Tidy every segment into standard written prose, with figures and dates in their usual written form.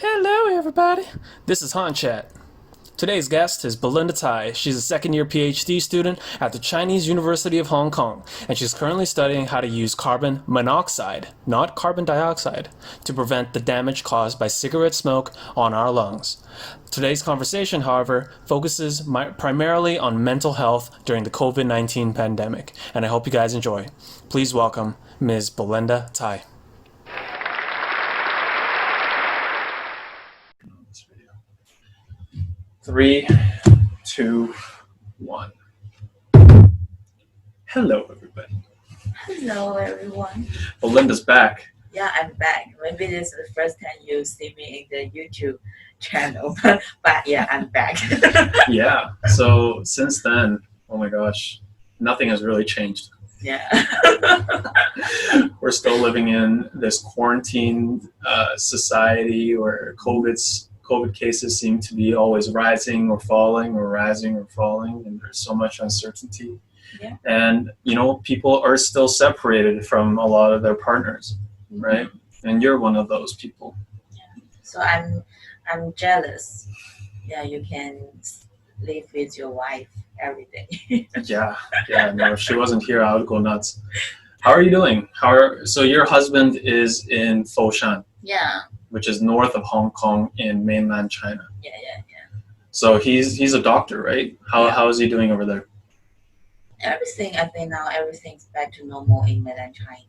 Hello, everybody. This is HanChat. Today's guest is Belinda Cai. She's a second-year PhD student at the Chinese University of Hong Kong, and she's currently studying how to use carbon monoxide, not carbon dioxide, to prevent the damage caused by cigarette smoke on our lungs. Today's conversation, however, focuses primarily on mental health during the COVID-19 pandemic, and I hope you guys enjoy. Please welcome Ms. Belinda Cai. Three, two, one. Hello, everybody. Hello, everyone. Belinda's back. Yeah, I'm back. Maybe this is the first time you see me in the YouTube channel, but yeah, I'm back. Yeah. So since then, oh my gosh, nothing has really changed. Yeah. We're still living in this quarantine society where COVID cases seem to be always rising or falling or rising or falling, and there's so much uncertainty. Yeah. And people are still separated from a lot of their partners, right? And you're one of those people. Yeah. So I'm jealous. Yeah, you can live with your wife every day. Yeah. No, if she wasn't here, I would go nuts. How are you doing? So your husband is in Foshan, Yeah. which is north of Hong Kong in mainland China. Yeah. So he's a doctor, right? How is he doing over there? Everything, I think now everything's back to normal in mainland China.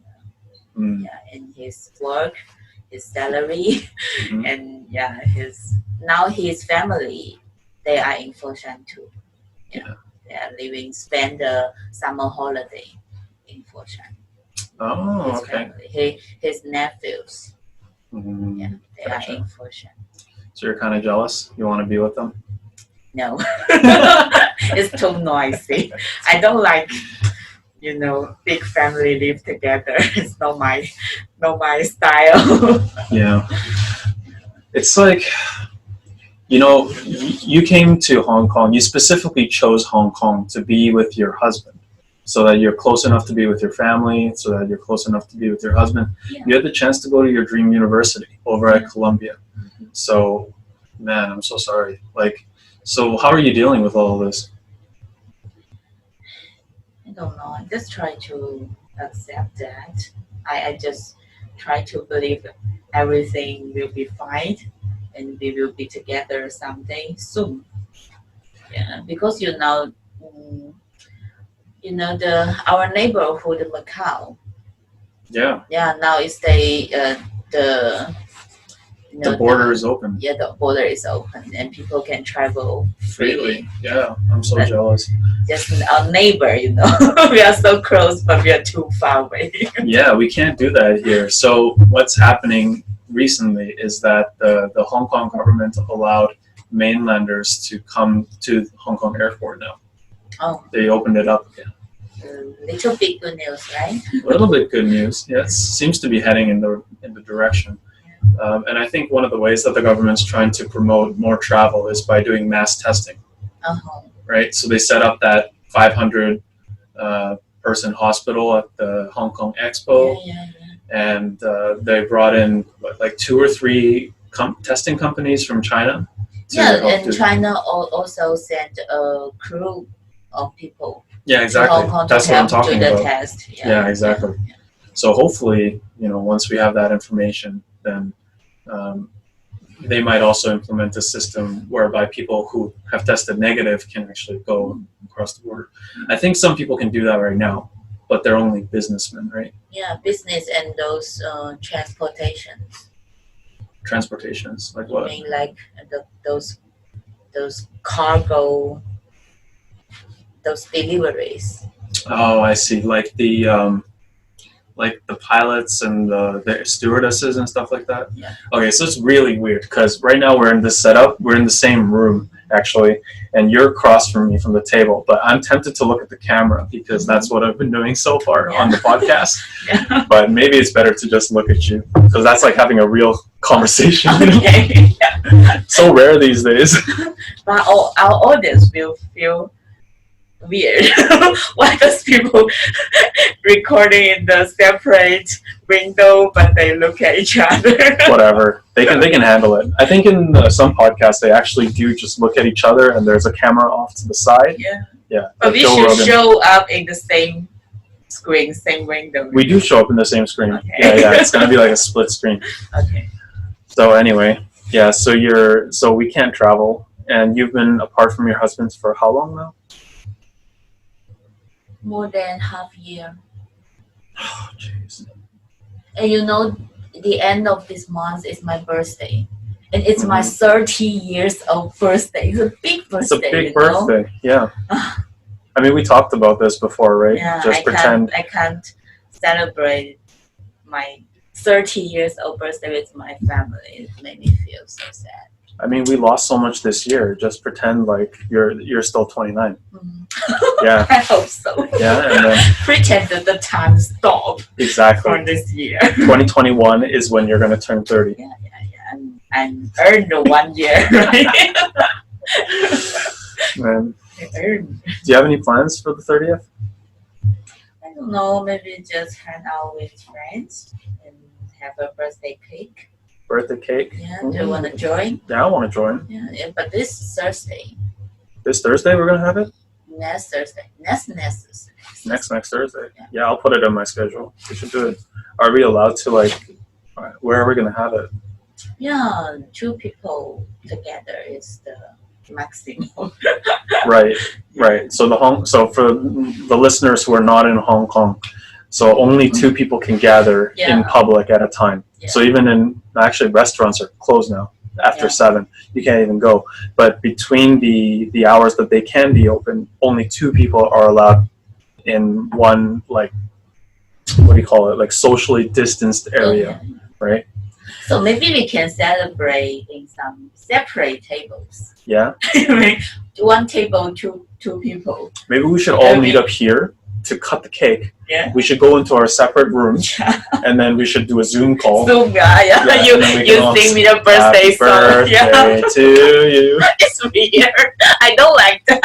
Mm. Yeah, and his work, his salary, Mhm. and yeah, his family, they are in Foshan too. Yeah. They are spend the summer holiday in Foshan. Oh, His okay. family, his nephews, Mhm. yeah, they Gotcha. are in Foshan. So you're kind of jealous? You want to be with them? No, it's too noisy. I don't like, big family live together. It's not my style. Yeah. It's like, you came to Hong Kong. You specifically chose Hong Kong to be with your husband so that you're close enough to be with your family, so that you're close enough to be with your husband. Yeah. You had the chance to go to your dream university over at Yeah. Columbia. Mhm. So, man, I'm so sorry. So how are you dealing with all of this? I don't know. I just try to accept that. I just try to believe everything will be fine and we will be together someday soon. Yeah, because our neighborhood Macau. Yeah, Yeah, now it's the the border is open yeah, the border is open and people can travel freely. freely. Yeah, I'm so But- jealous. Just our neighbor, we are so close, but we are too far away. Yeah, we can't do that here. So what's happening recently is that the Hong Kong government allowed mainlanders to come to Hong Kong airport now. Oh, They opened it up again. a little bit good news, right? A little bit good news. Yeah, it seems to be heading in the direction. And I think one of the ways that the government's trying to promote more travel is by doing mass testing, Uh-huh. right? So they set up that 500 person hospital at the Hong Kong Expo. Yeah. And they brought in like 2 or 3 testing companies from China. Yeah, help and do- China also sent a crew of people Yeah, to exactly. Hong Kong That's to what I'm help do talking the about. test. Yeah, exactly. So hopefully, once we have that information, then they might also implement a system whereby people who have tested negative can actually go across the border. I think some people can do that right now, but they're only businessmen, right? Yeah, business and those Transportations, like I what? mean, like those cargo, those deliveries. Oh, I see. Like the pilots and the stewardesses and stuff like that. Yeah. Okay, so it's really weird because right now we're in this setup. We're in the same room actually, and you're across from me from the table. But I'm tempted to look at the camera because that's what I've been doing so far on the podcast. Yeah. But maybe it's better to just look at you because that's like having a real conversation. Okay. So rare these days. But our audience will feel weird. Why does people recording in the separate window, but they look at each other? Whatever, they can handle it. I think in some podcasts they actually do just look at each other, and there's a camera off to the side. Yeah. Yeah, But like we Joe should Rogan. show up in the same screen, same window. We do show up in the same screen. Okay. Yeah, it's gonna be like a split screen. Okay. So anyway, yeah. So we can't travel, and you've been apart from your husband for how long now? More than half year. Oh, jeez. And you know, the end of this month is my birthday. And it's my 30 years old birthday. It's a big birthday. It's a big birthday. Yeah. I mean, we talked about this before, right? Yeah, Just pretend. I can't celebrate my 30 years old birthday with my family. It made me feel so sad. I mean, we lost so much this year. Just pretend like you're still 29. Yeah. I hope so. Yeah, and then Pretend that the time stopped exactly. for this year. 2021 is when you're gonna turn 30. Yeah. And earn the 1 year, right? Man, Earn. do you have any plans for the 30th? I don't know, maybe just hang out with friends and have a birthday cake. Birthday cake? Yeah, do you want to join? Yeah, I want to join. Yeah, but this Thursday. This Thursday we're gonna have it? Next Thursday. Next Thursday. Next Thursday. Yeah, I'll put it on my schedule. We should do it. Are we allowed to where are we gonna have it? Yeah, 2 people together is the maximum. Right. So for the listeners who are not in Hong Kong, so only 2 people can gather in public at a time. Yeah. So even actually restaurants are closed now after 7. You can't even go. But between the hours that they can be open, only 2 people are allowed in one what do you call it? Like socially distanced area, right? So maybe we can celebrate in some separate tables. Yeah. One table, two people. Maybe we should all meet up here to cut the cake. Yeah. We should go into our separate rooms, and then we should do a Zoom call. Zoom, yeah. You sing me the birthday song. Birthday to you. It's weird. I don't like that.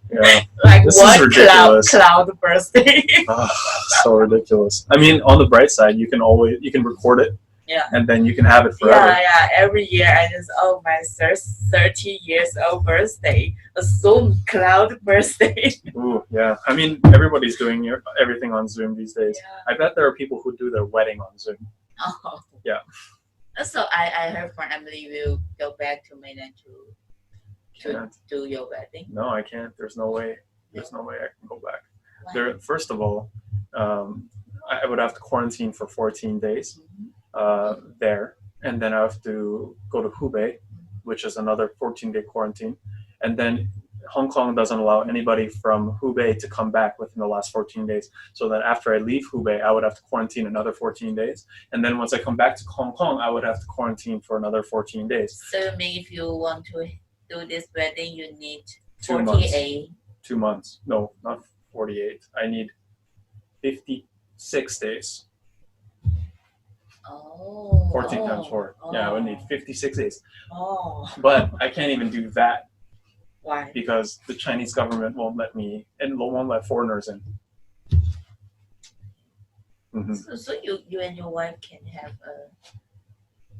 Yeah. Like This one is ridiculous. cloud birthday. Oh, so ridiculous. I mean, on the bright side, you can record it. Yeah. And then you can have it forever. Yeah. Every year I just my 30 years old birthday, a Zoom cloud birthday. Ooh, yeah. I mean, everybody's doing everything on Zoom these days. Yeah. I bet there are people who do their wedding on Zoom. Oh. Yeah. So I heard from Emily will go back to mainland to Can't. do your wedding. No, I can't. There's no way. There's no way I can go back. Why? First of all, I would have to quarantine for 14 days there, and then I have to go to Hubei, which is another 14-day quarantine, and then Hong Kong doesn't allow anybody from Hubei to come back within the last 14 days. So that after I leave Hubei, I would have to quarantine another 14 days, and then once I come back to Hong Kong, I would have to quarantine for another 14 days. So you mean if you want to do this wedding, you need 2 48. 2 months. No, not 48. I need 56 days. Oh. 14 times 4. Yeah, I would need 56 days. Oh. But I can't even do that Why? because the Chinese government won't let me and won't let foreigners in. Mm-hmm. So you and your wife can have a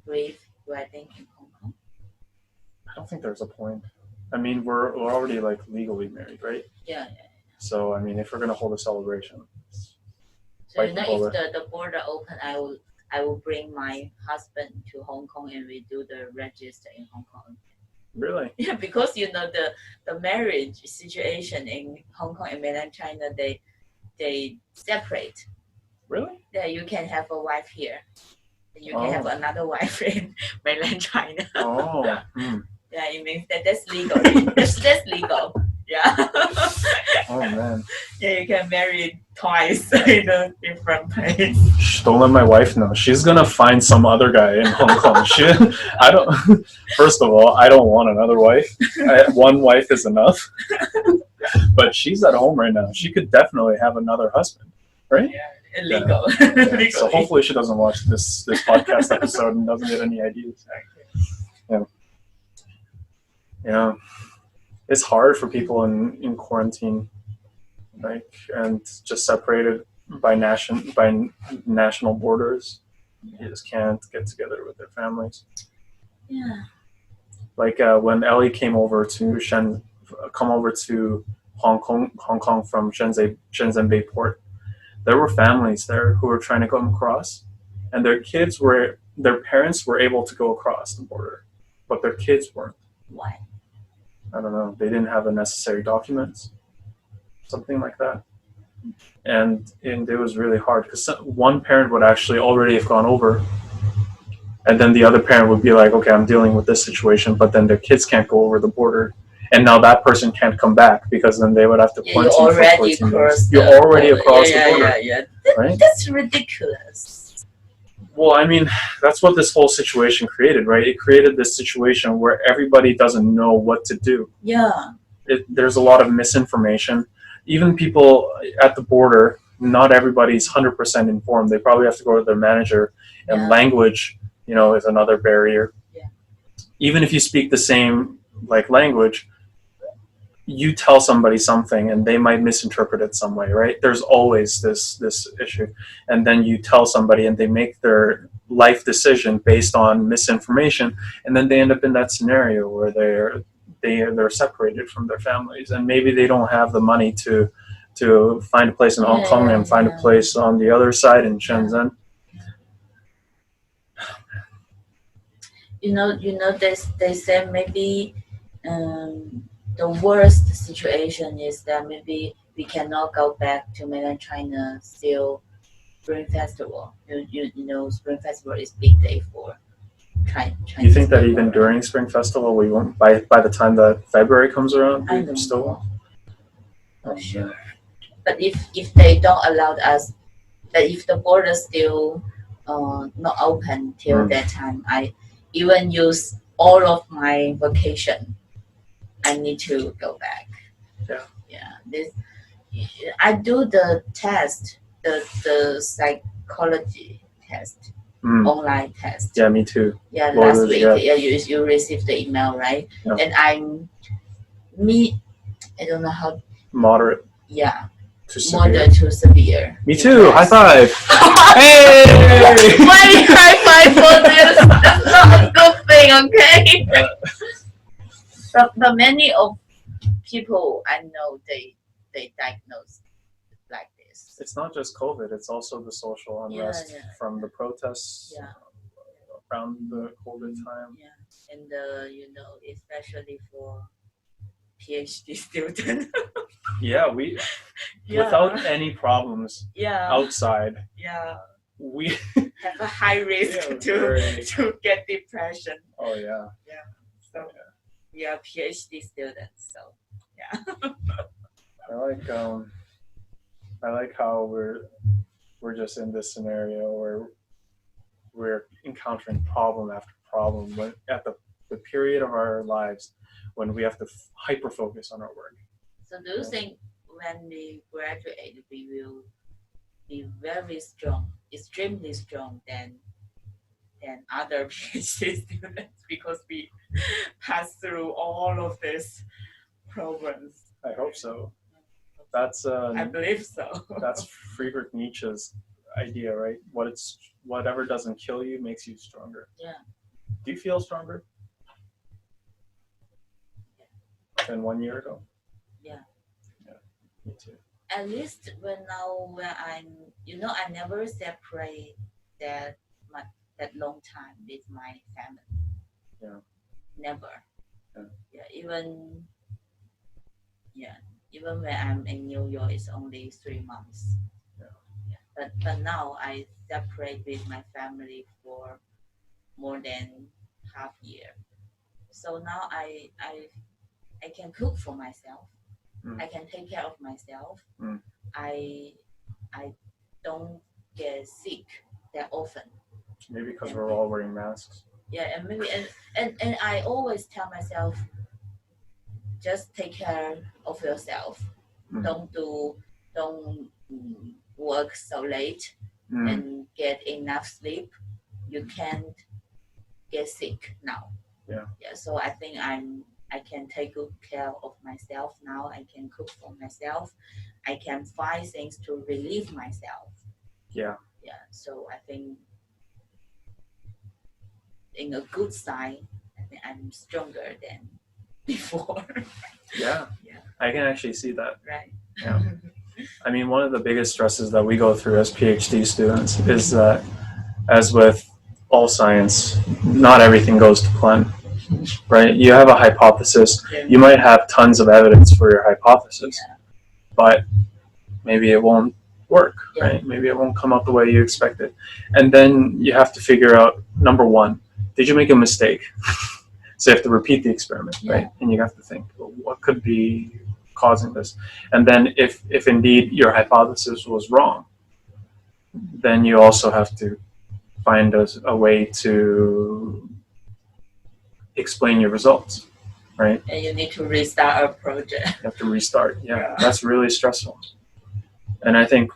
brief wedding in Hong Kong? I don't think there's a point. I mean, we're already legally married, right? Yeah. So I mean, if we're gonna hold a celebration, So Like you know, over. if the border open, I will bring my husband to Hong Kong and we do the register in Hong Kong. really? Yeah, because you know the marriage situation in Hong Kong and mainland China, they separate. Really? Yeah, you can have a wife here, and you can have another wife in mainland China. Oh. Yeah, it means that's legal. that's legal. Yeah. Oh man. Yeah, you can marry twice in a different place. Shh, don't let my wife know. She's gonna find some other guy in Hong Kong. I don't. First of all, I don't want another wife. One wife is enough. But she's at home right now. She could definitely have another husband, right? Yeah, illegal. Yeah. So hopefully she doesn't watch this podcast episode and doesn't get any ideas. Yeah. it's hard for people in quarantine, like, and just separated by national borders. You just can't get together with their families. Yeah. Like when Ellie come over to Hong Kong from Shenzhen Bay Port, there were families there who were trying to come across, and their parents were able to go across the border, but their kids weren't. Why? I don't know. They didn't have the necessary documents, something like that. And it was really hard because one parent would actually already have gone over, and then the other parent would be like, okay, I'm dealing with this situation, but then their kids can't go over the border, and now that person can't come back because then they would have to quarantine for 14 days. You're already across the border. Yeah. Right? That's ridiculous. Well, I mean, that's what this whole situation created, right? It created this situation where everybody doesn't know what to do. Yeah. There's a lot of misinformation. Even people at the border, not everybody's 100% informed. They probably have to go to their manager, and Yeah. language, is another barrier. Yeah. Even if you speak the same language, you tell somebody something and they might misinterpret it some way, right? There's always this issue, and then you tell somebody and they make their life decision based on misinformation, and then they end up in that scenario where they're separated from their families, and maybe they don't have the money to find a place in Hong Kong and find a place on the other side in Shenzhen. They say maybe the worst situation is that maybe we cannot go back to mainland China still Spring Festival. Spring Festival is big day for China. You think that even during Spring Festival we won't, by the time that February comes around, I we don't still know. won't? Not sure. But if they don't allow us, but if the border still not open till that time, I even use all of my vacation. I need to go back. Yeah. I do the test, the psychology test, online test. Yeah, me too. Yeah, last week. Yeah, you received the email, right? Yeah. And I don't know how. Moderate. Yeah. To severe. Moderate to severe. Me too. High five. Hey! Why high five for this? That's not a good thing, okay? But many of people I know they diagnose like this. It's not just COVID. It's also the social unrest from the protests around the COVID time. Yeah, and especially for PhD student. Yeah, without any problems outside. Yeah. We have a high risk to get depression. Oh yeah. Yeah. So we are PhD students, so yeah. I like how we're just in this scenario where we're encountering problem after problem when at the period of our lives when we have to hyper focus on our work. So do you think when we graduate we will be very strong, extremely strong than other PhD students because we pass through all of these problems? I hope so. That's I believe so. That's Friedrich Nietzsche's idea, right? Whatever doesn't kill you makes you stronger. Yeah. Do you feel stronger than 1 year ago? Yeah. Yeah, me too. At least when I'm, I never separate that long time with my family. Yeah. Never. Yeah. Even when I'm in New York, it's only 3 months. Yeah. But now I separate with my family for more than half year. So now I can cook for myself. I can take care of myself. I don't get sick that often. Maybe because we're all wearing masks. Yeah, and maybe and I always tell myself, just take care of yourself. Don't work so late and get enough sleep. You can't get sick now. Yeah. Yeah. So I think I'm I can take good care of myself now. I can cook for myself. I can find things to relieve myself. Yeah. Yeah. So I think in a good side, I think I'm stronger than before. Yeah. Yeah. I can actually see that. Right. Yeah. I mean, one of the biggest stresses that we go through as PhD students is that, as with all science, not everything goes to plan, right? You have a hypothesis. Yeah. You might have tons of evidence for your hypothesis, Yeah. but maybe it won't work, Yeah. right? Maybe it won't come out the way you expected. And then you have to figure out, number one, did you make a mistake? So you have to repeat the experiment, Yeah. right? And you have to think, well, what could be causing this? And then if indeed your hypothesis was wrong, then you also have to find a way to explain your results, right? And you need to restart a project. You have to restart. Yeah, Yeah. that's really stressful. And I think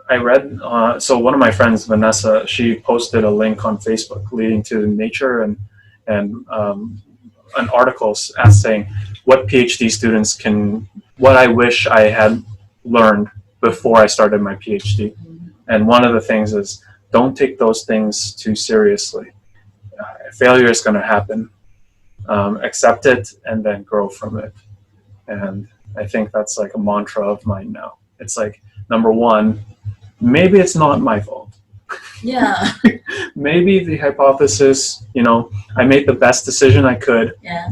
I read, so one of my friends, Vanessa, she posted a link on Facebook leading to Nature and an article saying what PhD students can, what I wish I had learned before I started my PhD. And one of the things is don't take those things too seriously. Failure is going to happen. Accept it and then grow from it. And I think that's like a mantra of mine now. It's like, number one, maybe it's not my fault. Yeah. Maybe the hypothesis, I made the best decision I could. Yeah.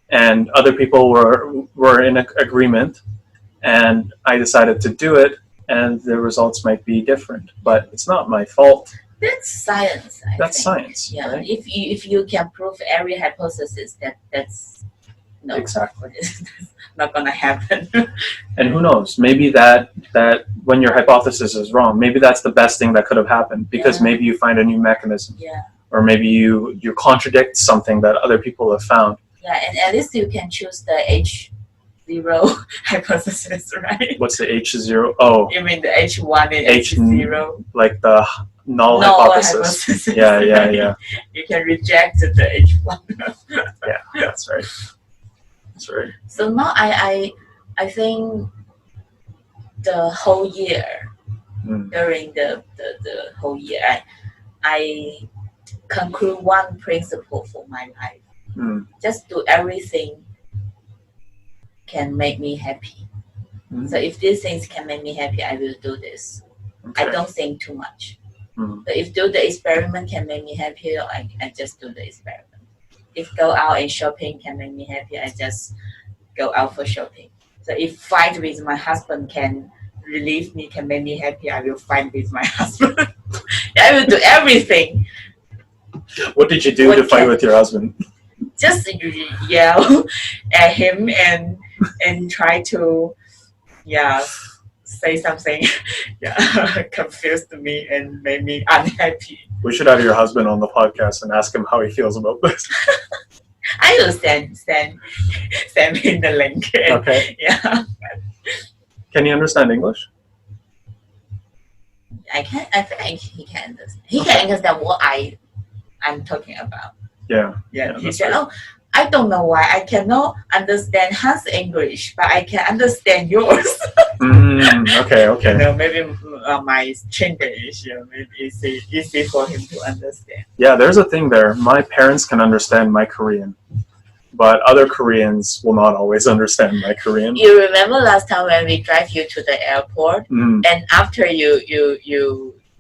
And other people were in agreement, and I decided to do it, and the results might be different, but it's not my fault. That's science. That's think. science. Yeah. Right? If you can prove every hypothesis, that's no. Exactly. That's not gonna happen. And who knows? Maybe that when your hypothesis is wrong, maybe that's the best thing that could have happened, because Yeah. maybe you find a new mechanism. Yeah. Or maybe you contradict something that other people have found. Yeah, and at least you can choose the H0 hypothesis, right? What's the H0? Oh, You mean the H1 and H0? like the null hypothesis. Yeah. You can reject the H1. Yeah, that's right. That's right. So now I think the whole year, during the whole year, I conclude one principle for my life. Just do everything can make me happy. So if these things can make me happy, I will do this. Okay. I don't think too much. So if do the experiment can make me happy, I just do the experiment. If go out and shopping can make me happy, I just go out for shopping. So if fight with my husband can relieve me, can make me happy, I will fight with my husband. I will do everything. What did you do to fight with your husband? Just yell at him and try to say something confused me and made me unhappy. We should have your husband on the podcast and ask him how he feels about this. I will send me the link. Okay. Yeah. Can he understand English? I think he can understand. He can understand what I'm talking about. Yeah. He said, right. "Oh, I don't know why I cannot understand Hans English, but I can understand yours." Okay. Maybe my Chinglish, maybe easy for him to understand. Yeah, there's a thing there. My parents can understand my Korean, but other Koreans will not always understand my Korean. You remember last time when we drive you to the airport, and after you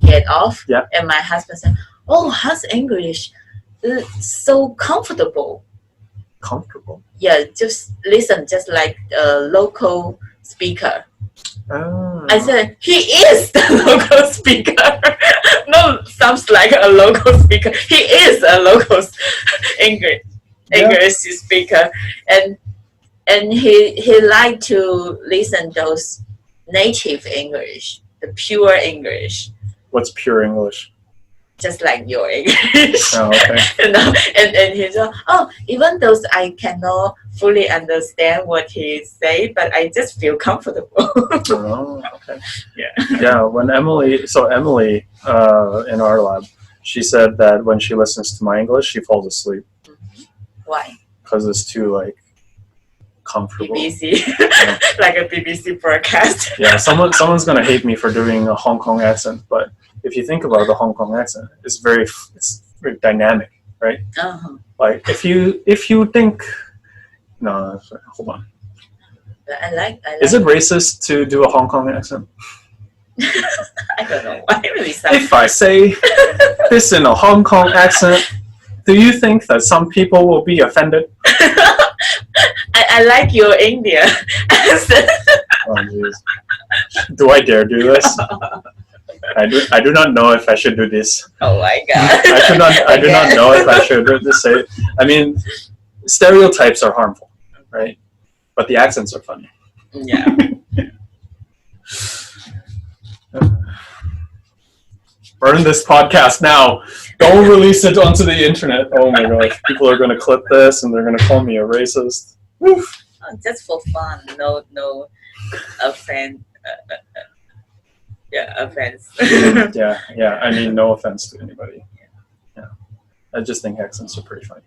get off, and my husband said, "Oh, Hans English is so comfortable." Comfortable? Yeah, just listen, just like a local speaker. Oh. I said, he is the local speaker. No, sounds like a local speaker. He is a local English speaker. And he liked to listen those native English, the pure English. What's pure English? Just like your English. Oh, okay. And he said, "Oh, even though I cannot fully understand what he say, but I just feel comfortable." Oh, okay. Yeah. When Emily in our lab, she said that when she listens to my English, she falls asleep. Why? because it's too like comfortable. BBC, like a BBC broadcast. Yeah, someone's gonna hate me for doing a Hong Kong accent, but if you think about the Hong Kong accent, it's very dynamic, right? Uh-huh. Like if you think, no, sorry, hold on. I like. Is it racist to do a Hong Kong accent? I don't know why it really sounds. If I say this in a Hong Kong accent, do you think that some people will be offended? I like your India accent. Oh jeez. Do I dare do this? I do not know if I should do this. Oh my god. I do not know if I should say it. I mean, stereotypes are harmful, right? But the accents are funny. Yeah. Burn this podcast now. Don't release it onto the internet. Oh my gosh. People are going to clip this and they're going to call me a racist. Woof. Just for fun. No offense. Yeah, offense. yeah. I mean, no offense to anybody. Yeah. I just think accents are pretty funny.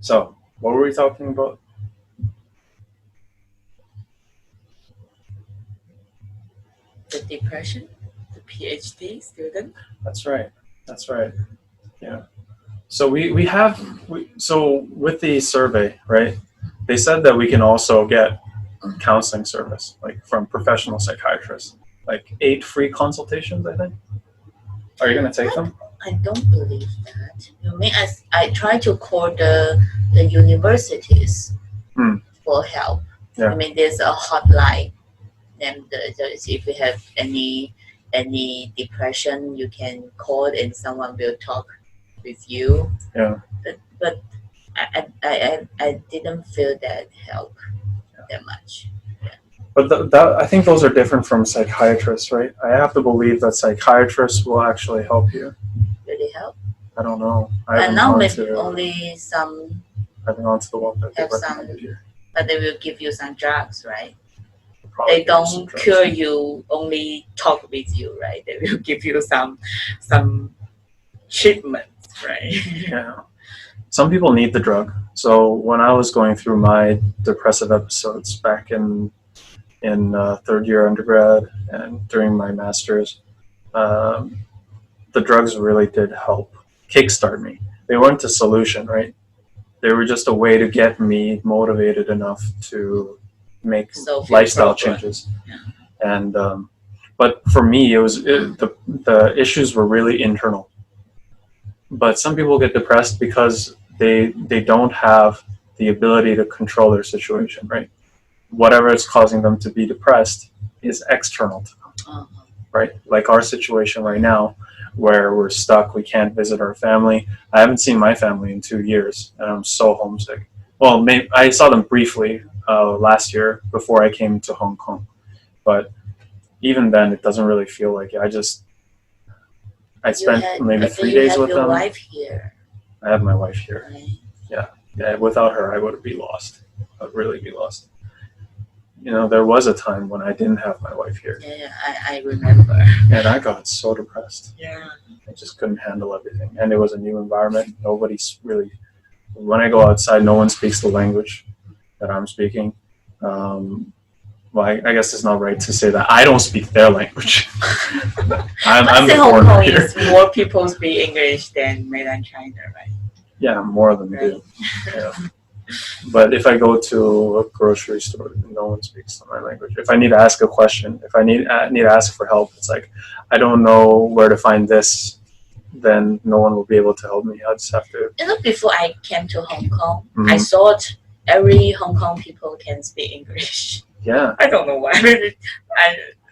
So, what were we talking about? The depression? The PhD student? That's right. Yeah. So so with the survey, right? They said that we can also get counseling service, like from professional psychiatrists, like 8 free consultations, I think. Are you going to take them? I don't believe that. You mean I try to call the universities for help. Yeah. I mean, there's a hotline. And if you have any depression, you can call and someone will talk with you. Yeah. But I didn't feel that help that much. But I think those are different from psychiatrists, right? I have to believe that psychiatrists will actually help you. Really help? I don't know. And now maybe only some. I haven't gone to the one that they have some, recommended you. but they will give you some drugs, right? Probably They don't cure you, only talk with you, right? They will give you some treatments, right? Yeah. Some people need the drug. So when I was going through my depressive episodes back in third year undergrad and during my master's, the drugs really did help kickstart me. They weren't a solution, right? They were just a way to get me motivated enough to make lifestyle changes. Yeah. And but for me, the issues were really internal. But some people get depressed because they don't have the ability to control their situation, right? Whatever is causing them to be depressed is external to them, right? Like our situation right now, where we're stuck, we can't visit our family. I haven't seen my family in 2 years, and I'm so homesick. Well, I saw them briefly last year before I came to Hong Kong, but even then, it doesn't really feel like it. I spent maybe 3 days with them. You have your wife here. I have my wife here. Right. Yeah. Without her, I would be lost. I'd really be lost. You know, there was a time when I didn't have my wife here. Yeah, I remember. And I got so depressed. Yeah. I just couldn't handle everything. And it was a new environment. Nobody's really, when I go outside, no one speaks the language that I'm speaking. Well, I guess it's not right to say that I don't speak their language. I'm the foreigner here. More people speak English than mainland China, right? Yeah, more of them do. Yeah. But if I go to a grocery store, no one speaks my language. If I need to ask a question, if I need to ask for help, it's like, I don't know where to find this, then no one will be able to help me. I'll just have to. You know, before I came to Hong Kong, I thought every Hong Kong people can speak English. Yeah. I don't know why.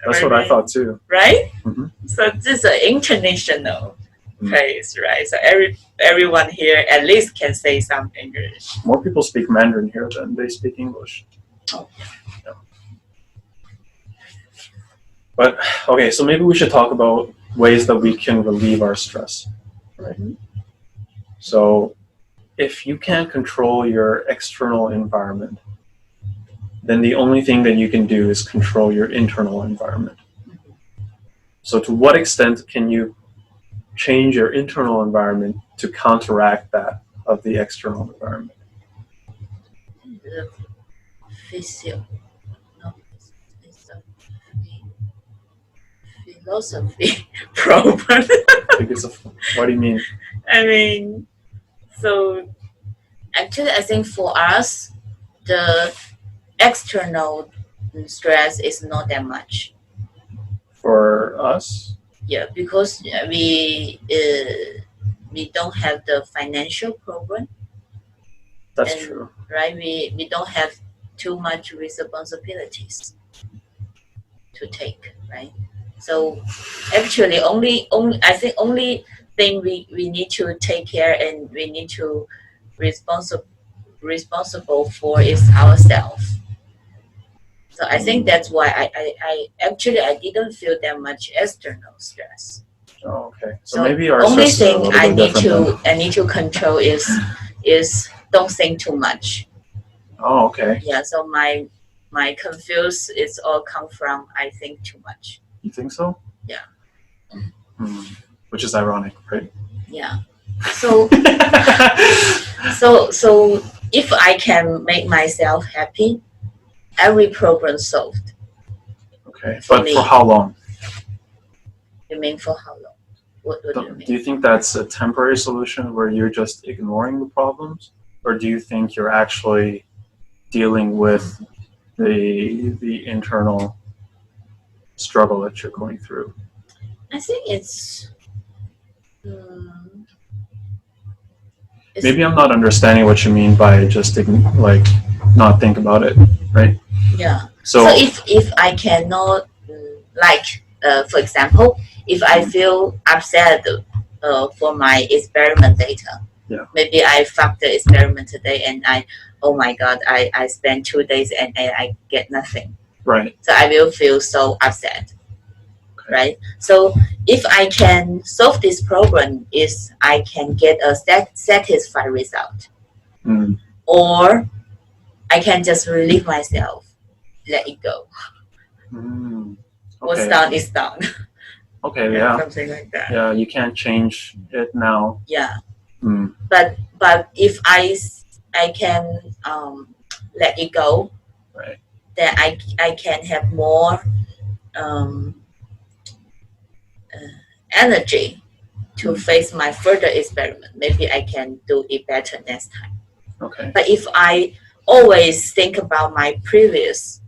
That's what I thought too. Right? Mm-hmm. So this is an international place, right? So everyone here at least can say some English. More people speak Mandarin here than they speak English. Oh. Yeah. But okay, so maybe we should talk about ways that we can relieve our stress. Right. Mm-hmm. So if you can't control your external environment, then the only thing that you can do is control your internal environment. So to what extent can you change your internal environment to counteract that of the external environment? the physio, no, it's a philosophy problem. What do you mean? I mean, so actually, I think for us, the external stress is not that much. For us? Yeah, because we don't have the financial problem. That's And, true. Right? We don't have too much responsibilities to take, right? So actually, only I think only thing we need to take care and we need to responsible for is ourselves. So I think that's why I actually I didn't feel that much external stress. Oh, okay. So So maybe our only stress is a thing little bit different then. I need to control is don't think too much. Oh, okay. Yeah. So my confuse is all come from I think too much. You think so? Yeah. Which is ironic, right? Yeah. So so if I can make myself happy, every problem solved. Okay. For But me. for how long? You mean for how long? What do you mean? Do you think that's a temporary solution where you're just ignoring the problems? Or do you think you're actually dealing with the internal struggle that you're going through? I think it's Maybe I'm not understanding what you mean by just like not think about it, right? Yeah. So if I cannot for example, if I feel upset for my experiment data, yeah, maybe I fucked the experiment today and oh my god, I spent 2 days and I get nothing. Right. So I will feel so upset. Okay. Right. So if I can solve this problem, is I can get a satisfied result, or I can just relieve myself, let it go. Okay. What's done is done. Okay, yeah. Something like that. Yeah, you can't change it now. Yeah. But if I can let it go, right, then I can have more energy to face my further experiment. Maybe I can do it better next time. Okay. But if I always think about my previous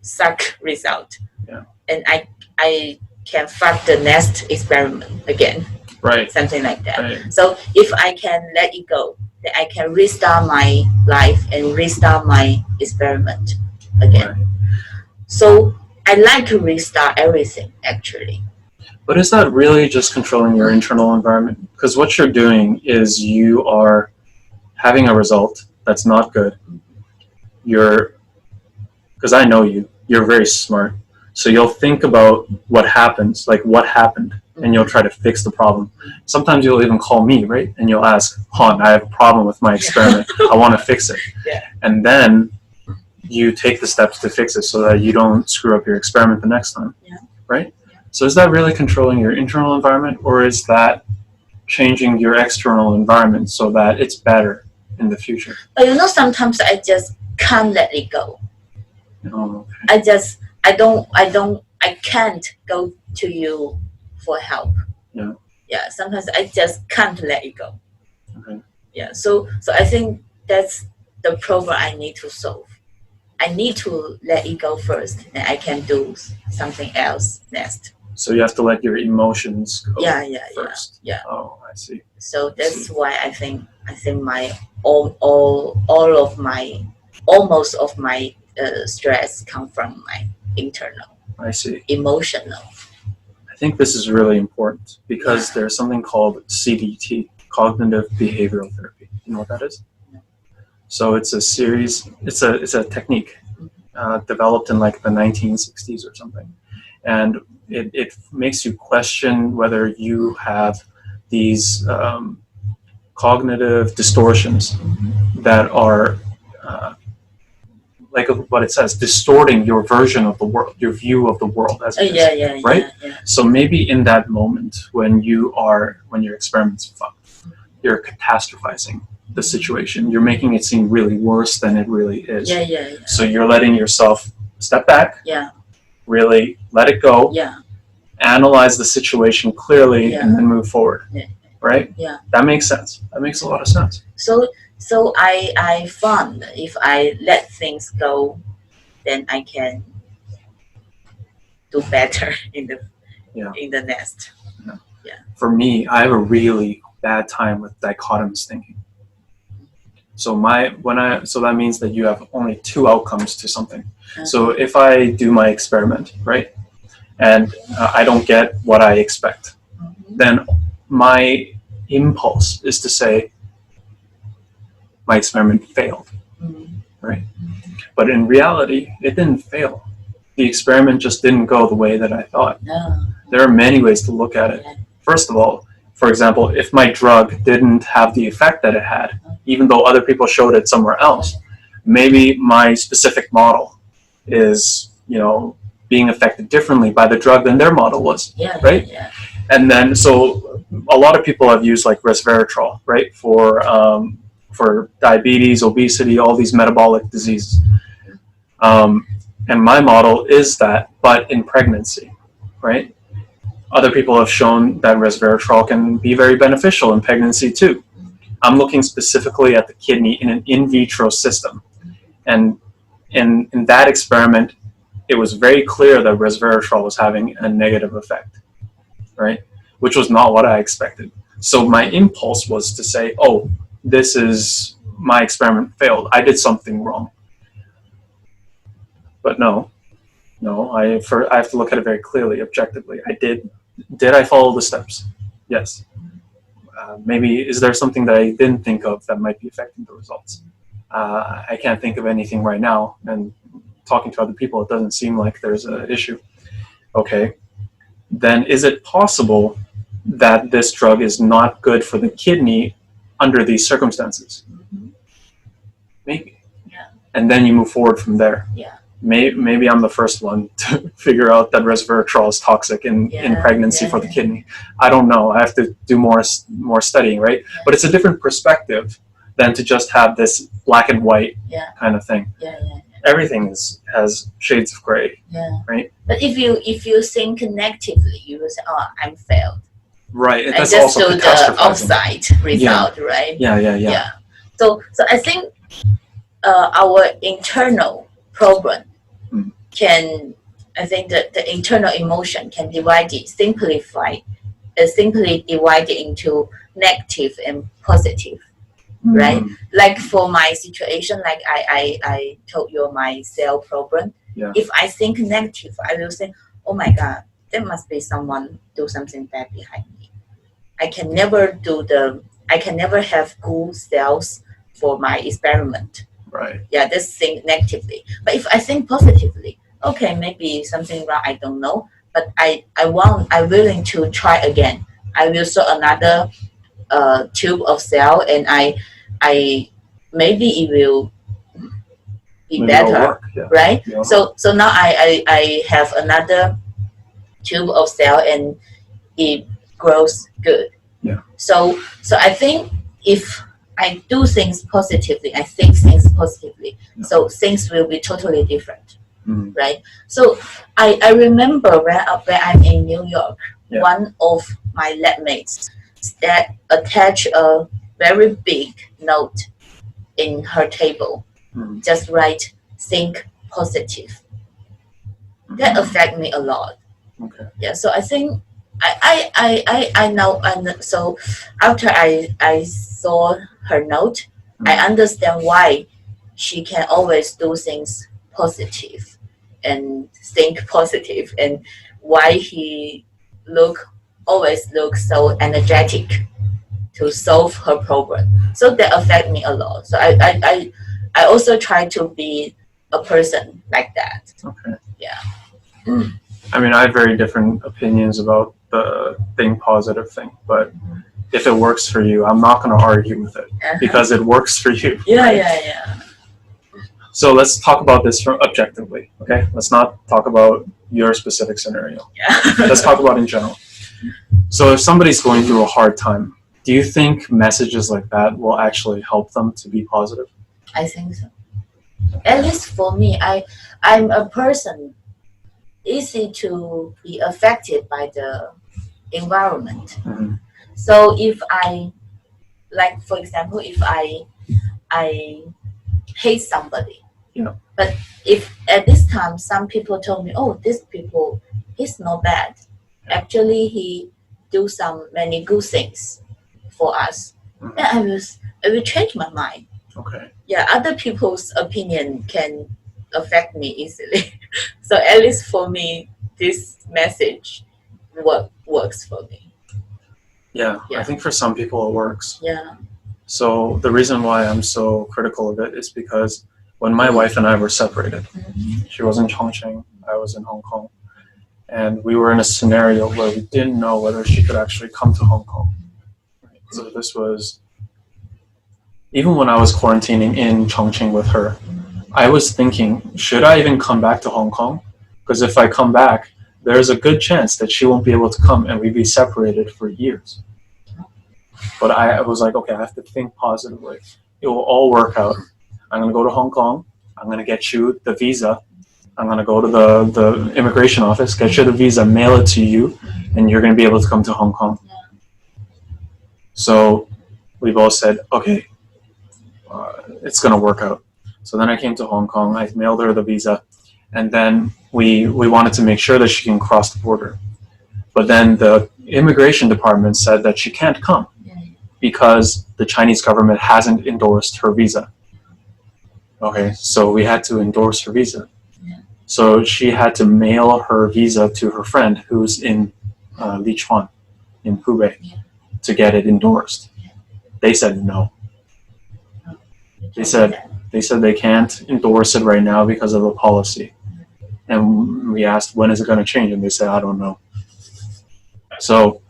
suck result, yeah, and I can fuck the next experiment again. Right. Something like that. Right. So if I can let it go, then I can restart my life and restart my experiment again. Right. So I like to restart everything actually. But is that really just controlling your internal environment? Because what you're doing is you are having a result that's not good. Because I know you're very smart. So you'll think about what happens, like what happened, and you'll try to fix the problem. Sometimes you'll even call me, right? And you'll ask, Han, I have a problem with my experiment. I want to fix it. Yeah. And then you take the steps to fix it so that you don't screw up your experiment the next time. Yeah. Right? Yeah. So is that really controlling your internal environment, or is that changing your external environment so that it's better in the future? But sometimes I just can't let it go. Oh, okay. I can't go to you for help. Yeah. Yeah. Sometimes I just can't let it go. Okay. Yeah. So I think that's the problem I need to solve. I need to let it go first, and I can do something else next. So you have to let your emotions go first. Yeah. Oh, I see. So that's why I think my almost of my stress come from my internal. I see. Emotional. I think this is really important because there's something called CBT, cognitive behavioral therapy. You know what that is? No. So it's a series. It's a technique developed in like the 1960s or something, and it makes you question whether you have these cognitive distortions that are like what it says, distorting your version of the world, your view of the world as it is, right? Yeah. So maybe in that moment when your experiment's fucked, you're catastrophizing, the situation. You're making it seem really worse than it really is. Yeah. So you're letting yourself step back, Yeah. really let it go, Yeah. analyze the situation clearly, Yeah. and then move forward. Yeah. Right? Yeah. That makes sense. That makes a lot of sense. So I found if I let things go, then I can do better in the next. For me, I have a really bad time with dichotomous thinking. So that means that you have only two outcomes to something. So if I do my experiment, right, and I don't get what I expect, then my impulse is to say my experiment failed, right? But in reality, it didn't fail. The experiment just didn't go the way that I thought. There are many ways to look at it. First of all, for example, if my drug didn't have the effect that it had, even though other people showed it somewhere else, maybe my specific model is, being affected differently by the drug than their model was, right? Yeah. And then, so a lot of people have used like resveratrol, right, for diabetes, obesity, all these metabolic diseases. And my model is that, but in pregnancy, right? Other people have shown that resveratrol can be very beneficial in pregnancy too. I'm looking specifically at the kidney in an in vitro system. And in that experiment, it was very clear that resveratrol was having a negative effect, right? Which was not what I expected. So my impulse was to say, oh, my experiment failed. I did something wrong. But no, I have to look at it very clearly, objectively. Did I follow the steps? Yes. Maybe is there something that I didn't think of that might be affecting the results? I can't think of anything right now, and talking to other people, it doesn't seem like there's an issue. Okay, then is it possible that this drug is not good for the kidney under these circumstances? Maybe. Yeah. And then you move forward from there. Yeah. Maybe I'm the first one to figure out that resveratrol is toxic in pregnancy for the kidney. I don't know. I have to do more studying, right? Yeah. But it's a different perspective than to just have this black and white kind of thing. Yeah. Everything has shades of gray. Yeah. Right. But if you think negatively, you will say, "Oh, I'm failed." Right. And that's just also do the outside result, right? Yeah. So I think our internal problem I think that the internal emotion can simply divide it into negative and positive, right? Like for my situation, like I told you my cell problem. Yeah. If I think negative, I will say, oh my God, there must be someone do something bad behind me. I can never have good cells for my experiment. Right. Yeah, just think negatively. But if I think positively, okay, maybe something wrong, I don't know. But I'm willing to try again. I will saw another tube of cell, and I maybe it will be better, right? Yeah. So now I have another tube of cell, and it grows good. Yeah. So I think if I do things positively, I think things positively, so things will be totally different, right? So I remember when I'm in New York, one of my lab mates that attached a very big note in her table, just write "think positive." That affected me a lot. Okay. Yeah. So I think I know, and so after I saw her note, I understand why she can always do things positive and think positive, and why he always looks so energetic to solve her problem. So that affect me a lot. So I also try to be a person like that. Okay. Yeah. I mean, I have very different opinions about the think positive thing, but if it works for you, I'm not going to argue with it because it works for you. Yeah. So let's talk about this objectively, okay? Let's not talk about your specific scenario. Yeah. Let's talk about in general. So if somebody's going through a hard time Do you think messages like that will actually help them to be positive? I think so. At least for me, I'm a person easy to be affected by the environment. Hmm. So if I, like for example, if I hate somebody, Yeah. but if at this time some people told me, oh, this people is not bad. Yeah. Actually, he do some many good things for us. Mhm. Then I will change my mind. Okay. Yeah, other people's opinion can affect me easily. So at least for me, this message works for me. Yeah, I Yeah. think for some people it works. Yeah. So the reason why I'm so critical of it is because when my wife and I were separated, she was in Chongqing, I was in Hong Kong, and we were in a scenario where we didn't know whether she could actually come to Hong Kong. Right? So this was, even when I was quarantining in Chongqing with her, I was thinking, should I even come back to Hong Kong? Because if I come back, there's a good chance that she won't be able to come and we'd be separated for years. But I was like, okay, I have to think positively. It will all work out. I'm going to go to Hong Kong. I'm going to get you the visa. I'm going to go to the immigration office, get you the visa, mail it to you, and you're going to be able to come to Hong Kong. So we both said, okay, it's going to work out. So then I came to Hong Kong. I mailed her the visa. And then we wanted to make sure that she can cross the border. But then the immigration department said that she can't come because the Chinese government hasn't endorsed her visa. Okay, so we had to endorse her visa. Yeah. So she had to mail her visa to her friend who's in Lichuan, in Hubei, to get it endorsed. They said no. They said they can't endorse it right now because of the policy. And we asked, when is it going to change? And they said, I don't know. So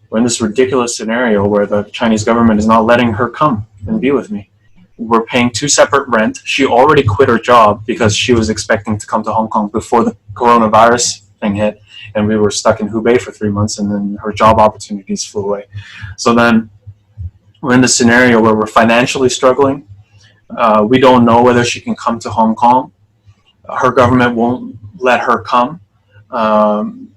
we're in this ridiculous scenario where the Chinese government is not letting her come and be with me. We're paying 2 separate rent. She already quit her job because she was expecting to come to Hong Kong before the coronavirus thing hit. And we were stuck in Hubei for 3 months, and then her job opportunities flew away. So then we're in this scenario where we're financially struggling. We don't know whether she can come to Hong Kong. Her government won't let her come. And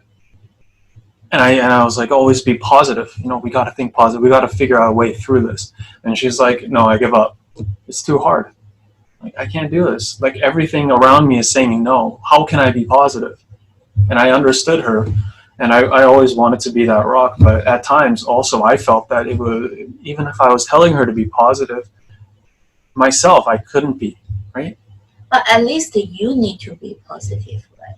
I was like, always be positive. You know, we got to think positive. We got to figure out a way through this. And she's like, no, I give up. It's too hard. Like, I can't do this. Like, everything around me is saying no. How can I be positive? And I understood her. And I always wanted to be that rock. But at times also I felt that it would, even if I was telling her to be positive, myself, I couldn't be, right? But at least you need to be positive, right?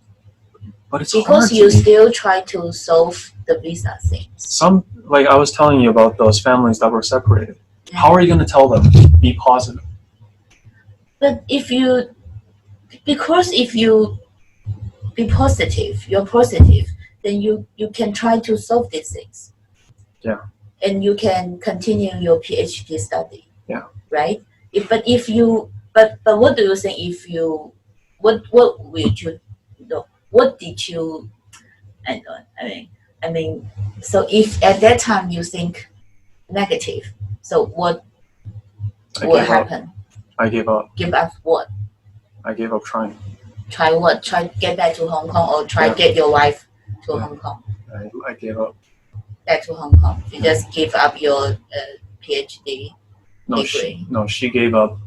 But it's because hard you to be. still try to solve the visa things. Some, like I was telling you about those families that were separated. How are you going to tell them, be positive? But if you be positive, you're positive, then you can try to solve these things. Yeah. And you can continue your PhD study. Yeah. Right? But what do you think if you what would you know, what did you I mean so if at that time you think negative, so what will happen? I gave up. Give up what? I gave up trying. Try what? Try get back to Hong Kong or try get your wife to Hong Kong? I gave up. Back to Hong Kong. You just give up your PhD degree. She gave up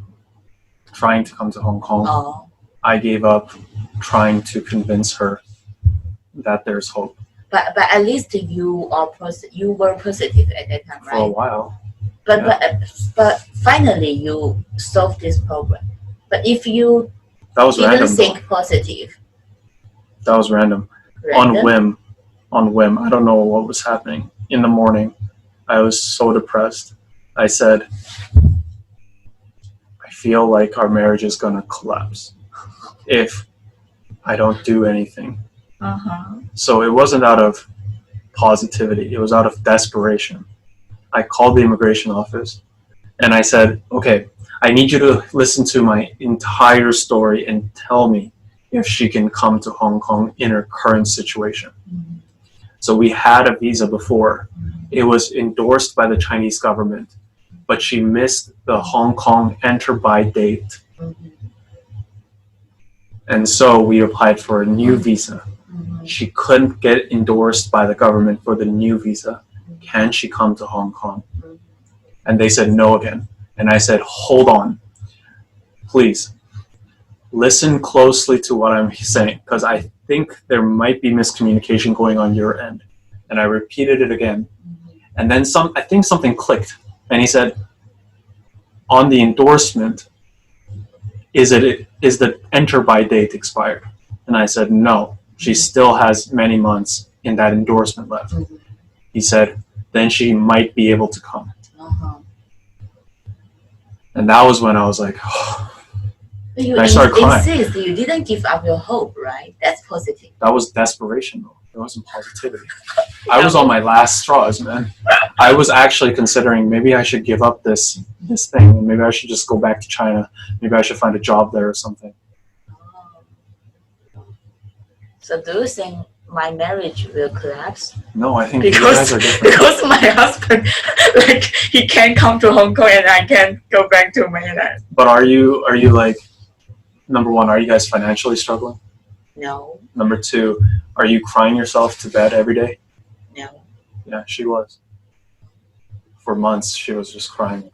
trying to come to Hong Kong. Oh. I gave up trying to convince her that there's hope. But at least you were positive at that time, right? For a while. But finally you solved this problem. But if you didn't think positive. That was random. On whim. I don't know what was happening. In the morning, I was so depressed. I said, I feel like our marriage is going to collapse if I don't do anything. Uh-huh. So it wasn't out of positivity. It was out of desperation. I called the immigration office and I said, okay, I need you to listen to my entire story and tell me if she can come to Hong Kong in her current situation. Mm-hmm. So we had a visa before. It was endorsed by the Chinese government, but she missed the Hong Kong enter by date. And so we applied for a new visa. She couldn't get endorsed by the government for the new visa. Can she come to Hong Kong? And they said no again. And I said, hold on, please. Listen closely to what I'm saying, because I think there might be miscommunication going on your end. And I repeated it again. And then I think something clicked. And he said, on the endorsement, is the enter by date expired? And I said, no, she still has many months in that endorsement left. He said, then she might be able to come. And that was when I was like, oh. But you I started crying. insist. You didn't give up your hope, right? That's positive. That was desperation, though. It wasn't positivity. I was on my last straws, man. I was actually considering maybe I should give up this thing, and maybe I should just go back to China. Maybe I should find a job there or something. So do you think my marriage will collapse? No, I think you guys are different. Because my husband, like, he can't come to Hong Kong and I can't go back to mainland. But are you like, number one, are you guys financially struggling? No. Number two, are you crying yourself to bed every day? No. Yeah, she was. For months, she was just crying.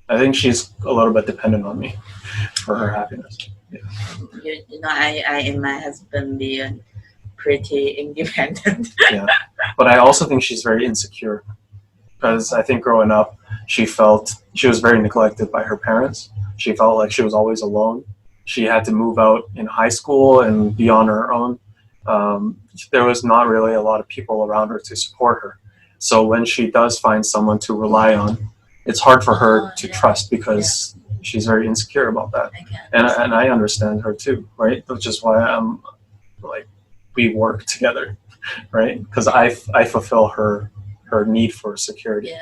I think she's a little bit dependent on me for her happiness. Yeah. You know, I and my husband being pretty independent. Yeah, but I also think she's very insecure, because I think growing up, she felt she was very neglected by her parents. She felt like she was always alone. She had to move out in high school and be on her own. There was not really a lot of people around her to support her. So when she does find someone to rely on, it's hard for her to trust, because she's very insecure about that. And I understand her too, right? Which is why I'm like, we work together, right? Because I fulfill her need for security,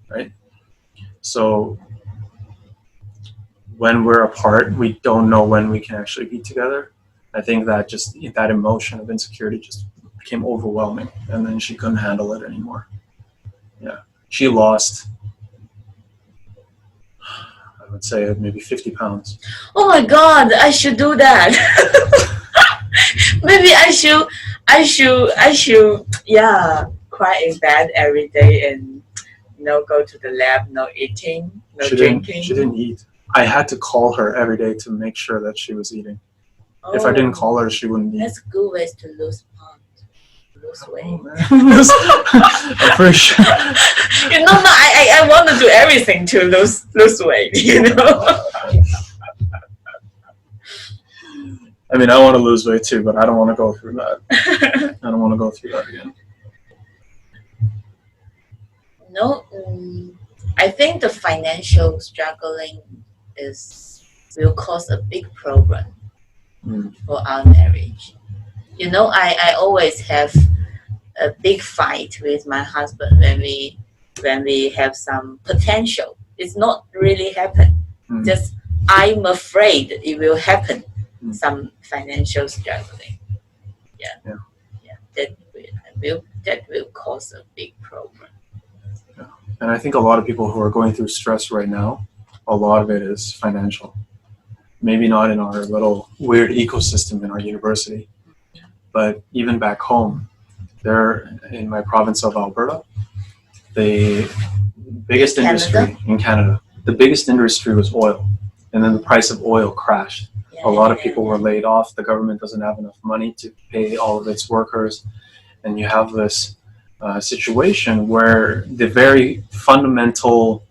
right? So when we're apart, we don't know when we can actually be together. I think that just that emotion of insecurity just became overwhelming, and then she couldn't handle it anymore. Yeah, she lost, I would say, maybe 50 pounds. Oh my God, I should do that. Maybe I should, cry in bed every day and go to the lab, no eating, no drinking. She didn't eat. I had to call her every day to make sure that she was eating. If I didn't call her, she wouldn't eat. That's good ways to lose weight. I'm pretty sure. I want to do everything to lose weight, I mean, I want to lose weight too, but I don't want to go through that. I don't want to go through that again. No, I think the financial struggling will cause a big problem for our marriage. I always have a big fight with my husband when we have some potential. It's not really happen. Just I'm afraid it will happen. Some financial struggling. Yeah. That will cause a big problem. Yeah. And I think a lot of people who are going through stress right now, a lot of it is financial. Maybe not in our little weird ecosystem in our university, but even back home, there in my province of Alberta, the biggest industry in Canada, the biggest industry was oil. And then the price of oil crashed. A lot of people were laid off. The government doesn't have enough money to pay all of its workers. And you have this situation where the very fundamental